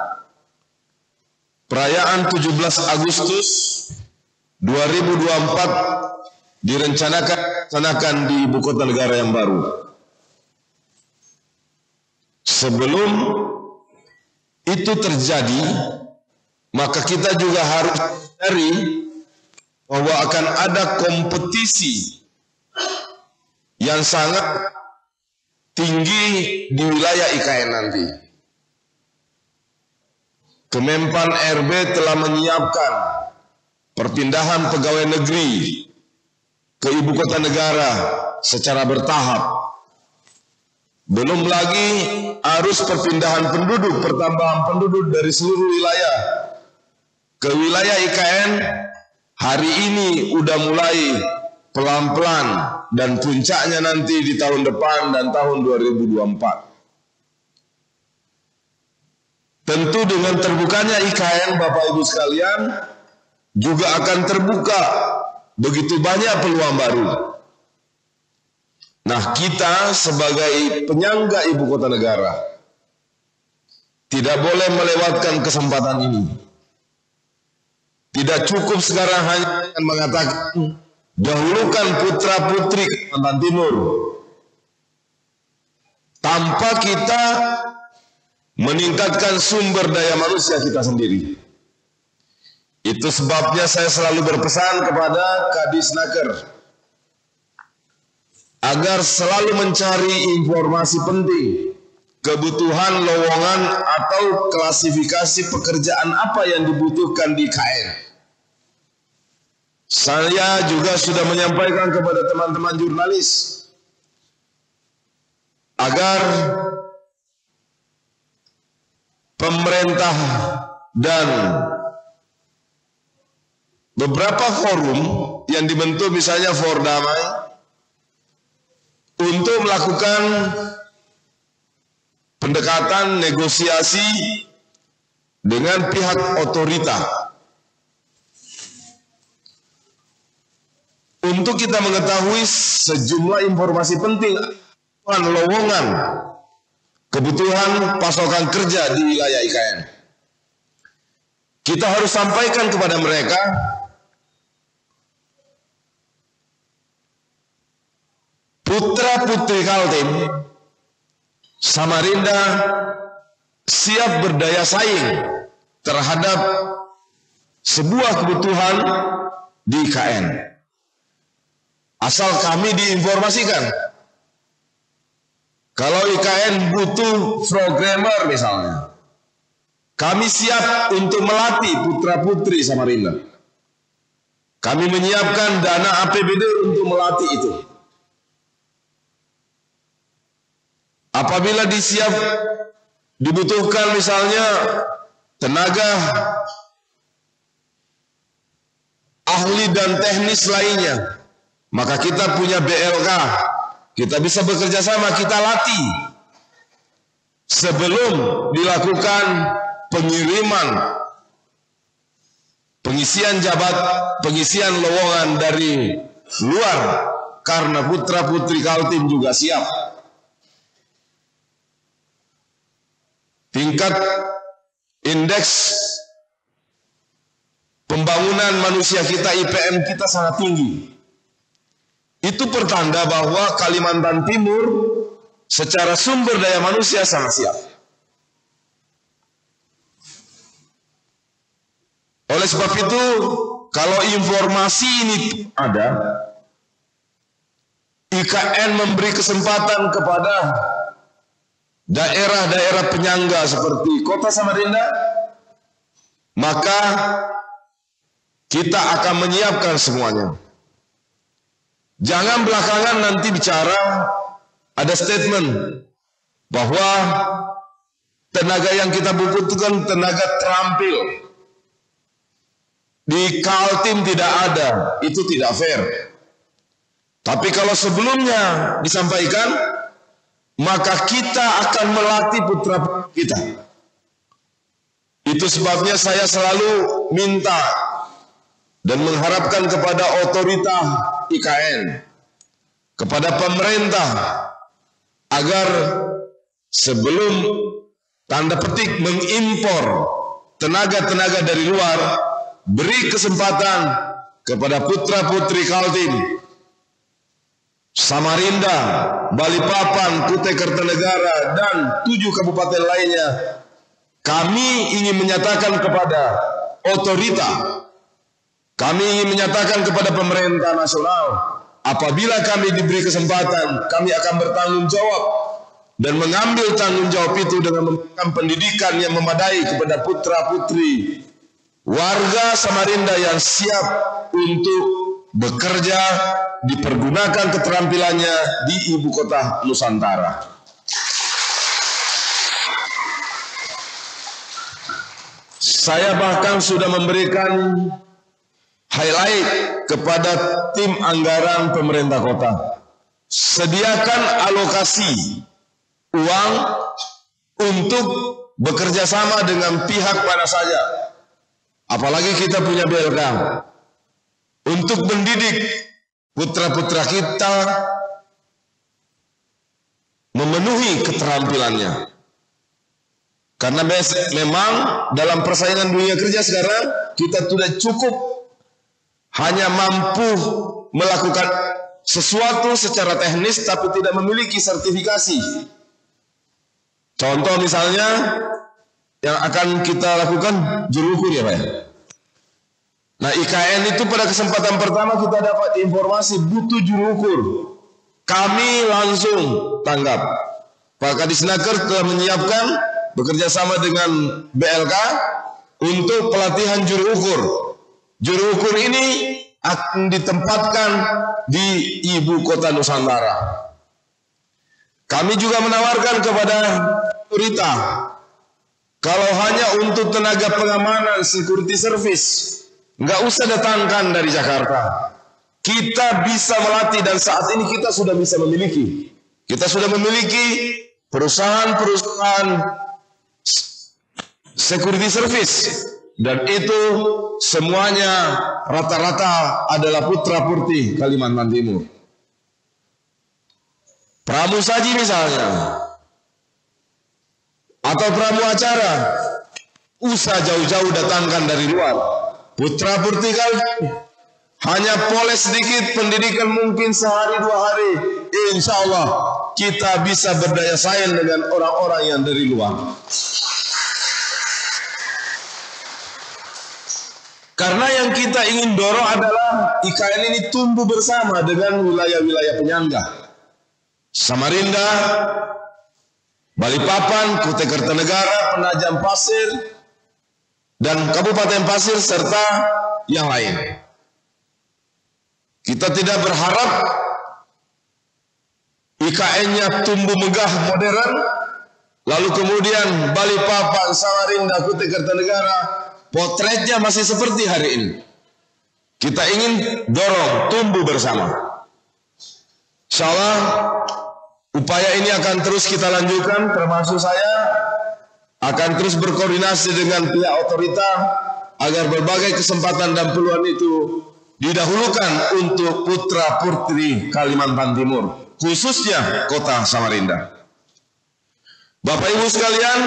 S5: perayaan 17 Agustus 2024 direncanakan di Ibu Kota Negara yang baru. Sebelum itu terjadi, maka kita juga harus menyadari bahwa akan ada kompetisi yang sangat tinggi di wilayah IKN nanti. Kemenpan RB telah menyiapkan perpindahan pegawai negeri ke Ibu Kota Negara secara bertahap. Belum lagi arus perpindahan penduduk, pertambahan penduduk dari seluruh wilayah ke wilayah IKN hari ini udah mulai pelan-pelan dan puncaknya nanti di tahun depan dan tahun 2024. Tentu dengan terbukanya IKN, Bapak Ibu sekalian, juga akan terbuka begitu banyak peluang baru. Nah, kita sebagai penyangga ibu kota negara tidak boleh melewatkan kesempatan ini. Tidak cukup sekarang hanya mengatakan dahulukan putra-putri Kalimantan Timur, tanpa kita meningkatkan sumber daya manusia kita sendiri. Itu sebabnya saya selalu berpesan kepada Kadisnaker agar selalu mencari informasi penting, kebutuhan lowongan atau klasifikasi pekerjaan apa yang dibutuhkan di KN. Saya juga sudah menyampaikan kepada teman-teman jurnalis agar pemerintah dan beberapa forum yang dibentuk, misalnya For Damai, untuk melakukan pendekatan negosiasi dengan pihak otorita untuk kita mengetahui sejumlah informasi penting lowongan kebutuhan pasokan kerja di wilayah IKN. Kita harus sampaikan kepada mereka putra-putri Kaltim Samarinda siap berdaya saing terhadap sebuah kebutuhan di IKN. Asal kami diinformasikan, kalau IKN butuh programmer misalnya, kami siap untuk melatih putra-putri Samarinda. Kami menyiapkan dana APBD untuk melatih itu. Apabila dibutuhkan misalnya tenaga ahli dan teknis lainnya, maka kita punya BLK, kita bisa bekerja sama, kita latih sebelum dilakukan pengiriman, pengisian lowongan dari luar, karena putra-putri Kaltim juga siap. Tingkat indeks pembangunan manusia kita, IPM kita sangat tinggi. Itu pertanda bahwa Kalimantan Timur secara sumber daya manusia sangat siap. Oleh sebab itu, kalau informasi ini ada, IKN memberi kesempatan kepada daerah-daerah penyangga seperti Kota Samarinda, maka kita akan menyiapkan semuanya. Jangan belakangan nanti bicara ada statement bahwa tenaga yang kita butuhkan tenaga terampil. Di Kaltim tidak ada, itu tidak fair. Tapi kalau sebelumnya disampaikan, maka kita akan melatih putra kita. Itu sebabnya saya selalu minta dan mengharapkan kepada otoritas IKN, kepada pemerintah, agar sebelum tanda petik mengimpor tenaga-tenaga dari luar, beri kesempatan kepada putra-putri Kaltim, Samarinda, Balikpapan, Kutai Kartanegara, dan 7 kabupaten lainnya. Kami ingin menyatakan kepada otorita, kami ingin menyatakan kepada pemerintah nasional, apabila kami diberi kesempatan, kami akan bertanggung jawab dan mengambil tanggung jawab itu dengan memberikan pendidikan yang memadai kepada putra-putri warga Samarinda yang siap untuk bekerja, dipergunakan keterampilannya di ibu kota Nusantara. Saya bahkan sudah memberikan highlight kepada tim anggaran pemerintah kota. Sediakan alokasi uang untuk bekerja sama dengan pihak mana saja. Apalagi kita punya BLK. Untuk mendidik putra-putra kita memenuhi keterampilannya. Karena memang dalam persaingan dunia kerja sekarang kita tidak cukup hanya mampu melakukan sesuatu secara teknis tapi tidak memiliki sertifikasi. Contoh misalnya yang akan kita lakukan juru ukur ya Pak ya. Nah IKN itu pada kesempatan pertama kita dapat informasi butuh juru ukur. Kami langsung tanggap. Pak Kadisnaker telah menyiapkan bekerja sama dengan BLK untuk pelatihan juru ukur. Juru ukur ini akan ditempatkan di ibu kota Nusantara. Kami juga menawarkan kepada otorita, kalau hanya untuk tenaga pengamanan security service, nggak usah datangkan dari Jakarta. Kita bisa melatih dan saat ini kita sudah bisa memiliki. Kita sudah memiliki perusahaan-perusahaan security service dan itu semuanya rata-rata adalah putra-putri Kalimantan Timur. Pramusaji misalnya atau pramu acara usah jauh-jauh datangkan dari luar. Putra-putri hanya poles sedikit pendidikan mungkin sehari dua hari, insya Allah kita bisa berdaya saing dengan orang-orang yang dari luar. Karena yang kita ingin dorong adalah IKN ini tumbuh bersama dengan wilayah-wilayah penyangga. Samarinda, Balikpapan, Kutai Kartanegara, Penajam Pasir, dan Kabupaten Pasir serta yang lain. Kita tidak berharap IKN-nya tumbuh megah modern, lalu kemudian Balikpapan, Samarinda, Kutai Kartanegara, potretnya masih seperti hari ini. Kita ingin dorong tumbuh bersama. Insyaallah upaya ini akan terus kita lanjutkan, termasuk saya akan terus berkoordinasi dengan pihak otorita agar berbagai kesempatan dan peluang itu didahulukan untuk putra-putri Kalimantan Timur, khususnya kota Samarinda. Bapak Ibu sekalian,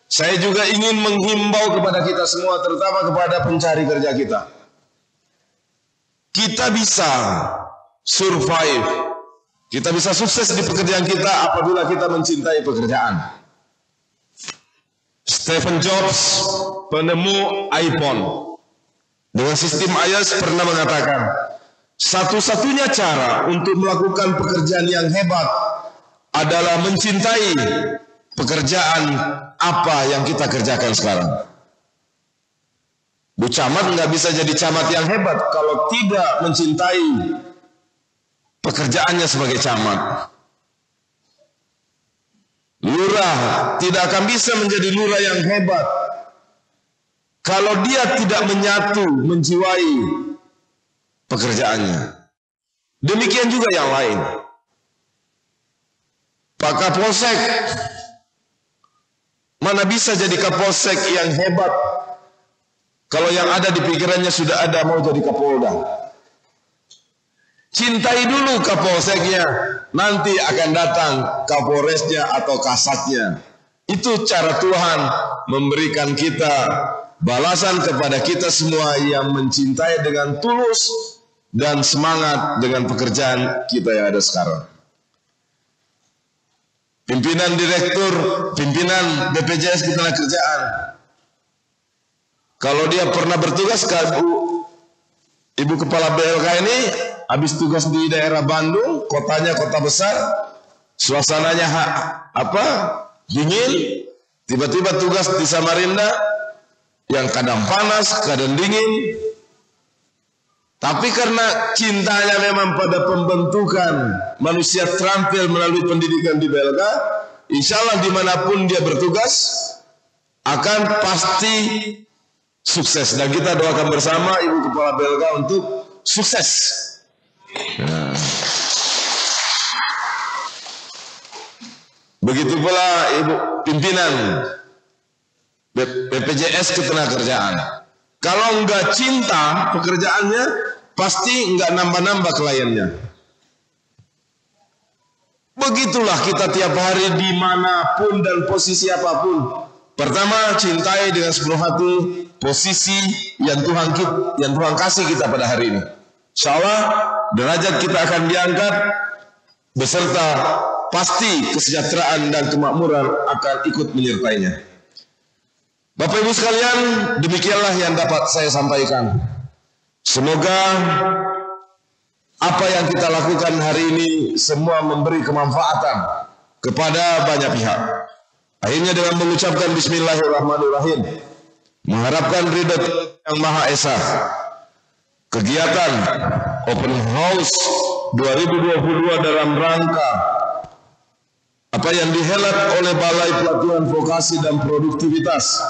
S5: saya juga ingin menghimbau kepada kita semua, terutama kepada pencari kerja kita. Kita bisa survive, kita bisa sukses di pekerjaan kita apabila kita mencintai pekerjaan. Stephen Jobs, penemu iPhone, dengan sistem iOS pernah mengatakan, satu-satunya cara untuk melakukan pekerjaan yang hebat adalah mencintai pekerjaan apa yang kita kerjakan sekarang. Bu Camat nggak bisa jadi camat yang hebat kalau tidak mencintai pekerjaannya sebagai camat. Lurah tidak akan bisa menjadi lurah yang hebat kalau dia tidak menyatu, menjiwai pekerjaannya. Demikian juga yang lain. Pak Kapolsek mana bisa jadi Kapolsek yang hebat kalau yang ada di pikirannya sudah ada mau jadi Kapolda. Cintai dulu Kapolseknya, nanti akan datang Kapolresnya atau Kasatnya. Itu cara Tuhan memberikan kita balasan kepada kita semua yang mencintai dengan tulus dan semangat dengan pekerjaan kita yang ada sekarang. Pimpinan direktur, pimpinan BPJS Ketenagakerjaan, kalau dia pernah bertugas ke Ibu Kepala BLK ini, habis tugas di daerah Bandung, kotanya kota besar, suasananya dingin, tiba-tiba tugas di Samarinda yang kadang panas, kadang dingin. Tapi karena cintanya memang pada pembentukan manusia terampil melalui pendidikan di BLK, insya Allah dimanapun dia bertugas akan pasti sukses. Dan kita doakan bersama Ibu Kepala BLK untuk sukses. Nah. Begitu pula Ibu pimpinan BPJS Ketenagakerjaan. Kalau enggak cinta pekerjaannya, pasti enggak nambah-nambah kliennya. Begitulah kita tiap hari dimanapun dan posisi apapun. Pertama, cintai dengan sepenuh hati posisi yang Tuhan kasih kita pada hari ini. Insya Allah derajat kita akan diangkat, beserta pasti kesejahteraan dan kemakmuran akan ikut menyertainya. Bapak Ibu sekalian, demikianlah yang dapat saya sampaikan. Semoga apa yang kita lakukan hari ini semua memberi kemanfaatan kepada banyak pihak. Akhirnya dengan mengucapkan Bismillahirrahmanirrahim, mengharapkan ridho Yang Maha Esa, kegiatan Open House 2022 dalam rangka apa yang dihelat oleh Balai Pelatihan Vokasi dan Produktivitas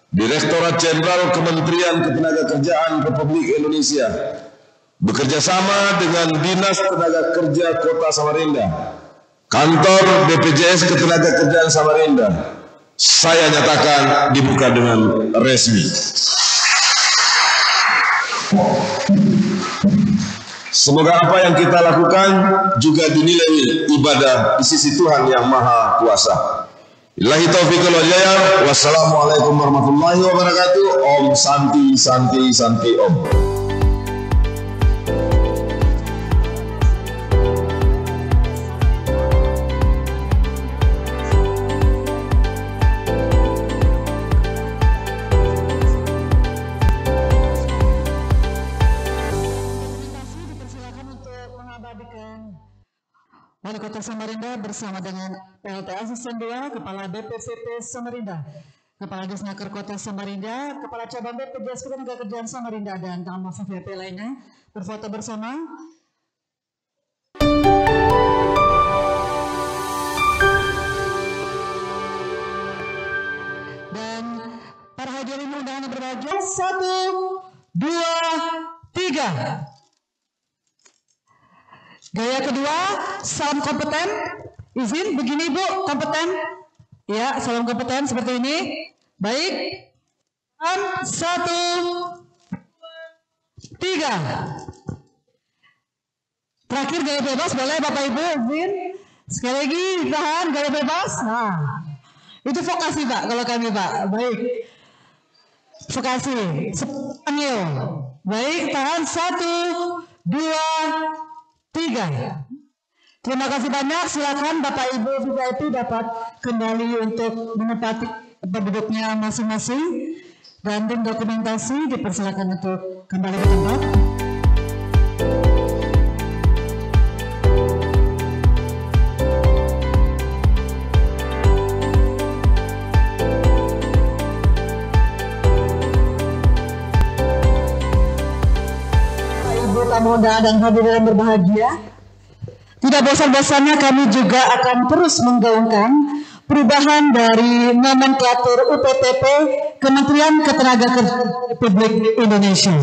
S5: Direktorat Jenderal Kementerian Ketenagakerjaan Republik Indonesia bekerjasama dengan Dinas Tenaga Kerja Kota Samarinda, Kantor BPJS Ketenagakerjaan Samarinda, saya nyatakan dibuka dengan resmi. Semoga apa yang kita lakukan juga dinilai ibadah di sisi Tuhan Yang Maha Kuasa. Billahi taufiq wal hidayah. Wassalamualaikum warahmatullahi wabarakatuh. Om Santi Santi Santi Om.
S1: Wali Kota Samarinda bersama dengan PLT Asisten 2, Kepala BPCP Samarinda, Kepala Disnaker Kota Samarinda, Kepala Cabang BPJS Ketenagakerjaan Samarinda, dan tamu VIP lainnya berfoto bersama. Dan para hadirin undangan yang berbahagia, 1, 2, 3. Gaya kedua, salam kompeten. Izin, begini Bu, kompeten. Ya, salam kompeten seperti ini. Baik. 1, 2, 3. Terakhir gaya bebas, boleh Bapak Ibu, izin. Sekali lagi, tahan gaya bebas. Nah, itu vokasi Pak, kalau kami Pak. Baik. Vokasi. Panggil. Baik, tahan. 1, 2, 3. Terima kasih banyak. Silakan Bapak Ibu VIP dapat kembali untuk menempati penduduknya masing-masing, dan tim dokumentasi dipersilakan untuk kembali ke tempat. Tamu undangan dan hadirin yang berbahagia, tidak bosan-bosannya kami juga akan terus menggaungkan perubahan dari nomenklatur UPTP Kementerian Ketenagakerjaan Republik Indonesia.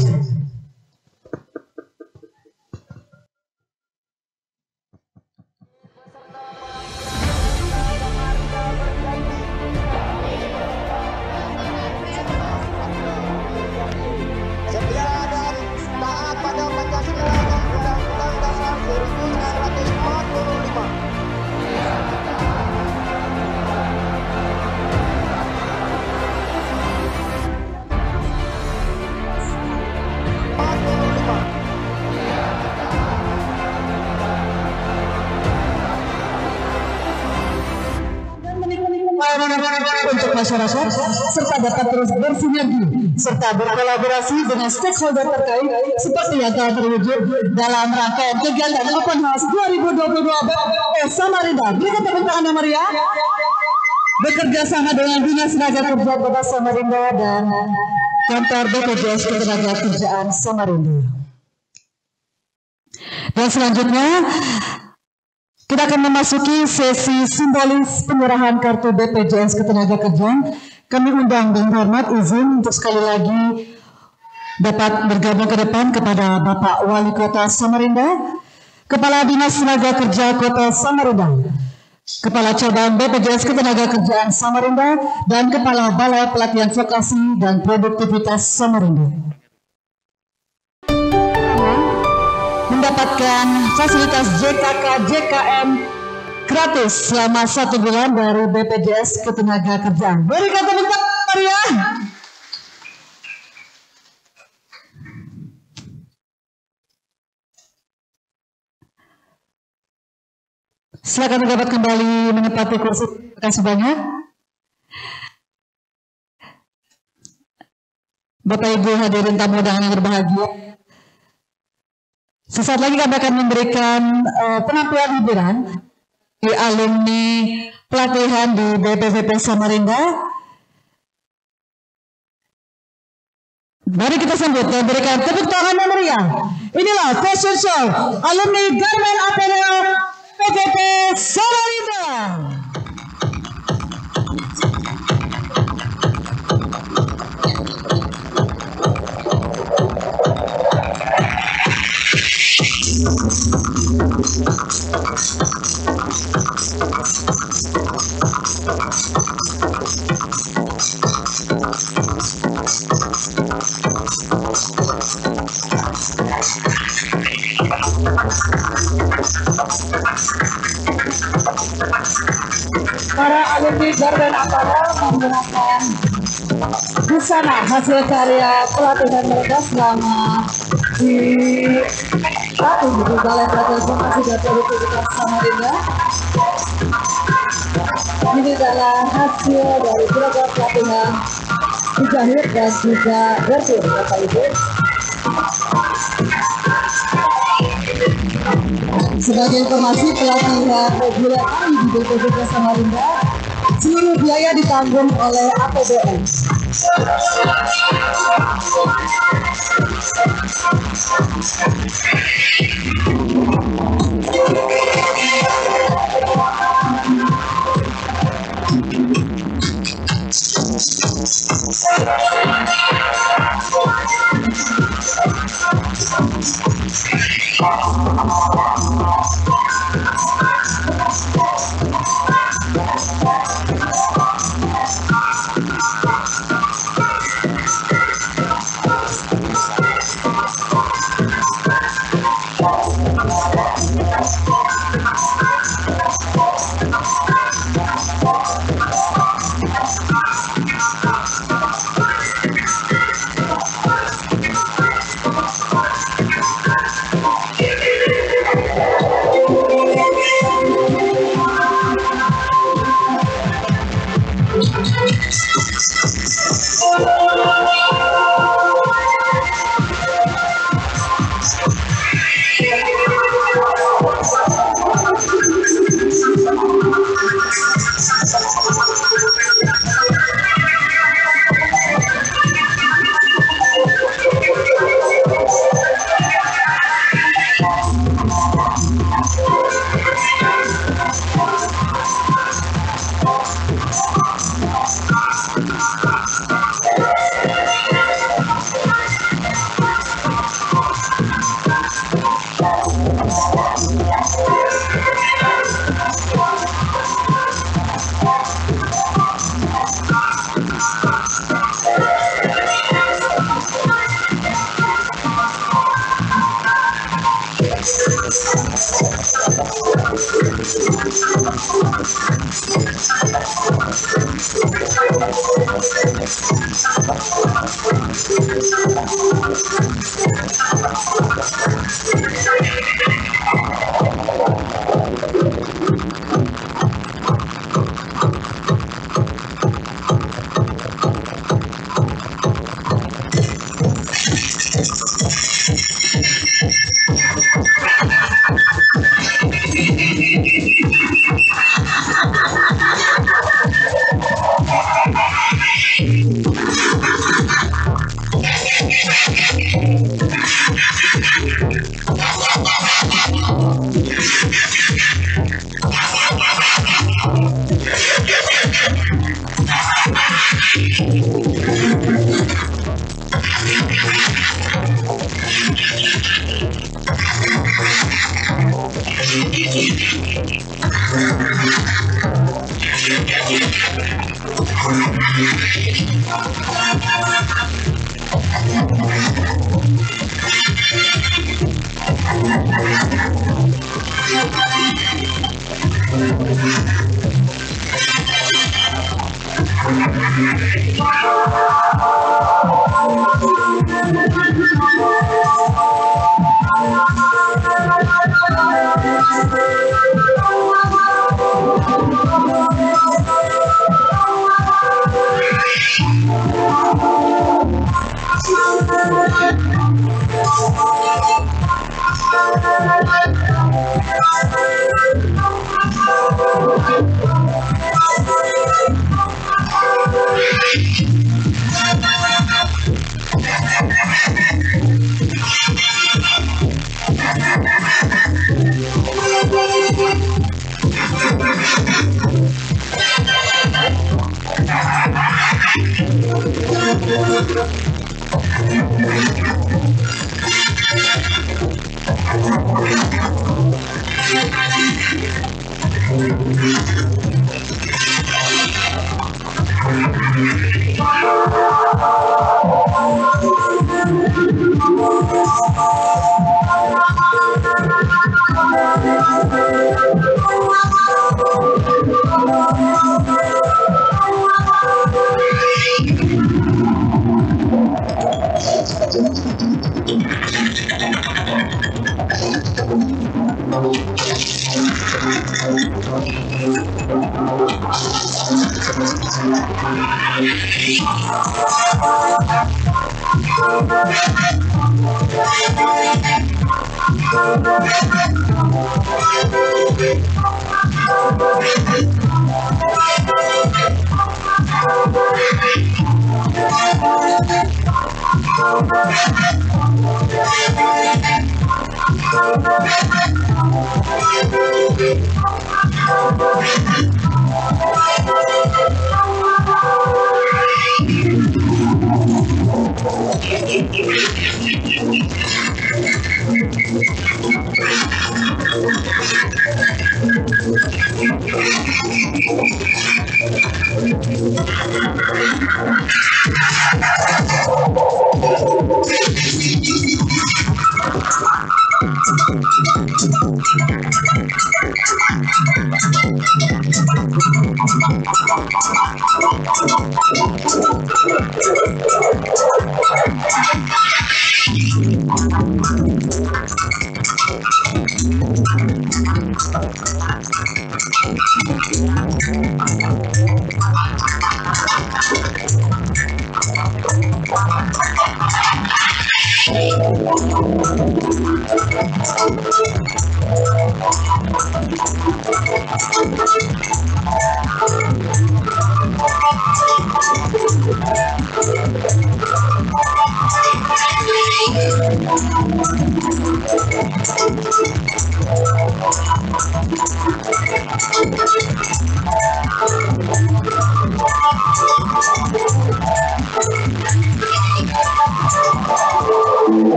S1: Untuk masyarakat serta dapat terus bersinergi serta berkolaborasi dengan stakeholder terkait seperti yang telah terwujud dalam rangkaian kegiatan Open House 2022 BPJS Samarinda. Berikan tepuk tangan yang meriah. Bekerja sama dengan Dinas Tenaga Kerja Kota Samarinda dan Kantor BPJS Ketenagakerjaan Samarinda. Dan selanjutnya kita akan memasuki sesi simbolis penyerahan kartu BPJS Ketenagakerjaan. Kami undang dengan hormat izin untuk sekali lagi dapat bergabung ke depan kepada Bapak Wali Kota Samarinda, Kepala Dinas Tenaga Kerja Kota Samarinda, Kepala Cabang BPJS Ketenagakerjaan Samarinda, dan Kepala Balai Pelatihan Vokasi dan Produktivitas Samarinda. Mendapatkan fasilitas JKK, JKM, gratis selama 1 bulan dari BPJS Ketenagakerjaan. Berikan tepuk tangan ya. Silakan dapat kembali menempati kursi. Terima kasih banyak. Bapak Ibu hadirin tamu undangan yang berbahagia. Sesaat lagi kami akan memberikan penampilan hiburan di alumni pelatihan di BPVP Samarinda. Mari kita sambut dan berikan tepuk tangan yang meriah. Inilah fashion show alumni Garmen Apparel BPVP Samarinda. Para alumni Garmen Apparel menggunakan busana hasil karya pelatihan mereka selama di Balai Pelatihan Vokasi dan Produktivitas Samarinda. Ini adalah hasil dari program pelatihan dijahit dan juga bertur, Bapak Ibu. Sebagai informasi, pelatihan reguler kami di BPVP Samarinda, seluruh biaya ditanggung oleh APBN.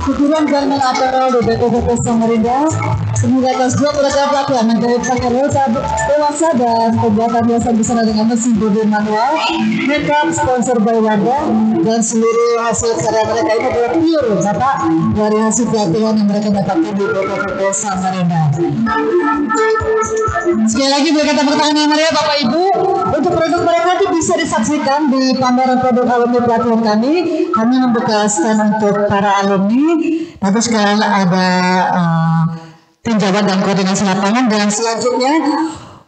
S1: Syukuran Garmen Apparel di BPPT Samarinda, semoga atas dua program pelatihan menjadi pengelola dewasa dan pembuatan biasa busana dengan mesin bodi manual, makeup sponsor by Wanda, dan seluruh hasil karya mereka itu adalah pure Bapak dari hasil pelatihan yang mereka dapatkan di BPPT Samarinda. Sekali lagi berikan tepuk tangan yang meriah Bapak Ibu. Untuk produk mereka itu bisa disaksikan di pameran produk alumni pelatihan kami. Kami membuka stand untuk para alumni. Tapi sekarang ada tinjauan dan koordinasi lapangan. Dan selanjutnya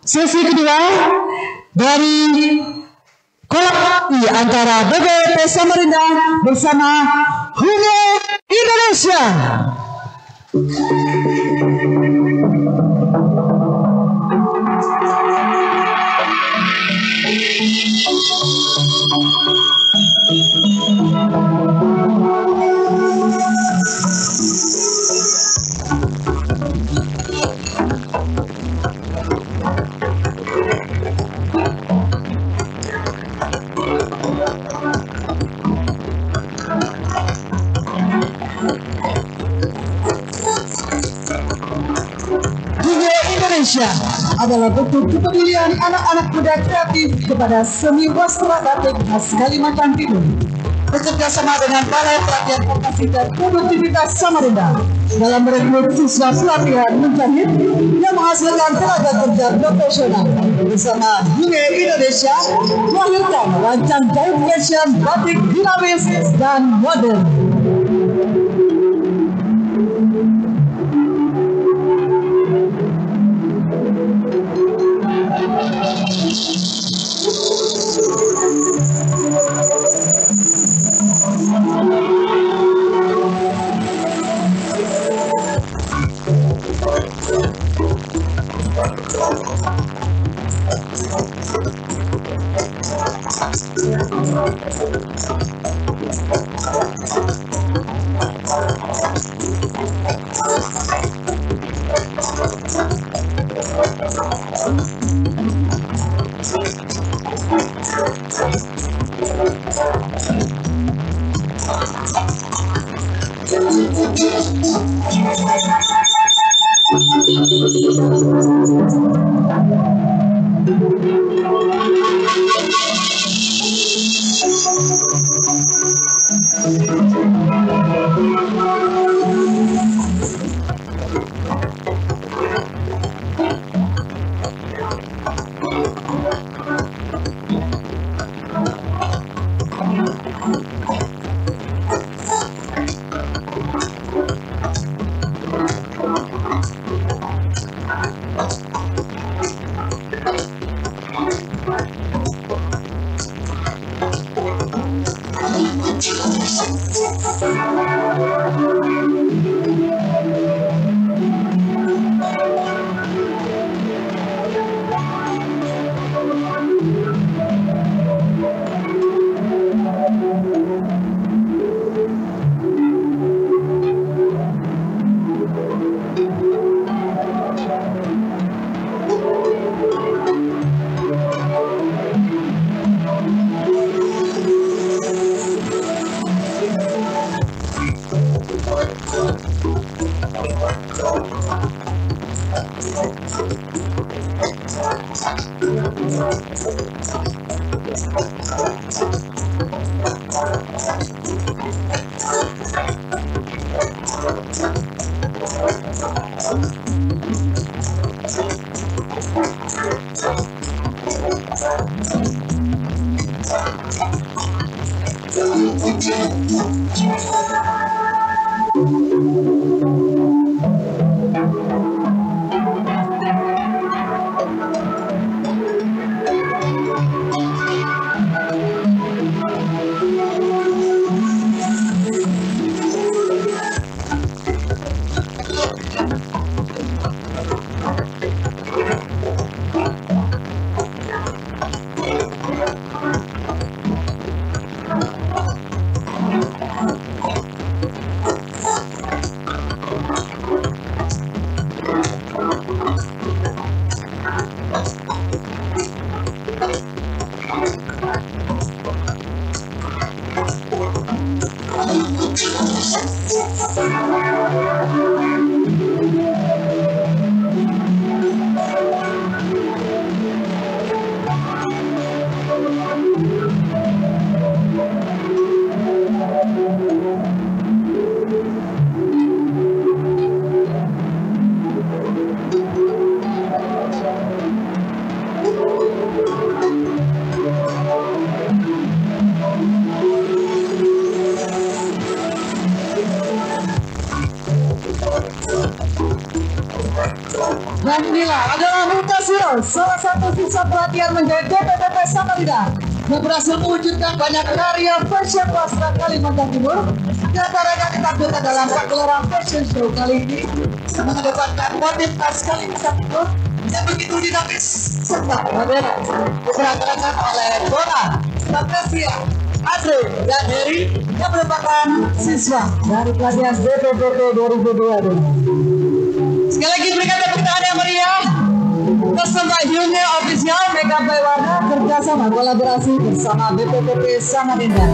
S1: sesi kedua dari kolaborasi antara BPPT Samarinda bersama Hugo Indonesia. Indonesia adalah bentuk kepedulian anak-anak muda kreatif kepada seni wastra batik khas Kalimantan Timur. Bekerja sama dengan Balai Pelatihan Vokasi dan Produktivitas Samarinda dalam merekrut siswa pelatihan menjahit yang menghasilkan tenaga kerja profesional bersama Hime Indonesia melahirkan rancang jahit fashion batik dinamis dan modern. Dan inilah adalah Mutasil, salah satu siswa pelatihan menjadi DPPP Samarinda yang berhasil mewujudkan banyak karya fashion wastra Kalimantan Timur. Di antaranya ditampilkan dalam pagelaran fashion show kali ini mengedepankan motif khas Kalimantan Timur yang begitu dinamis serta modern, diperagakan oleh Bona, Patricia, Andre, dan Heri yang merupakan siswa dari pelatihan DPPP 2022. Sekali lagi berikan tepuk tangan yang meriah bersama Hyundai Official Makeup by Warna kerjasama kolaborasi bersama BPPP Samarinda.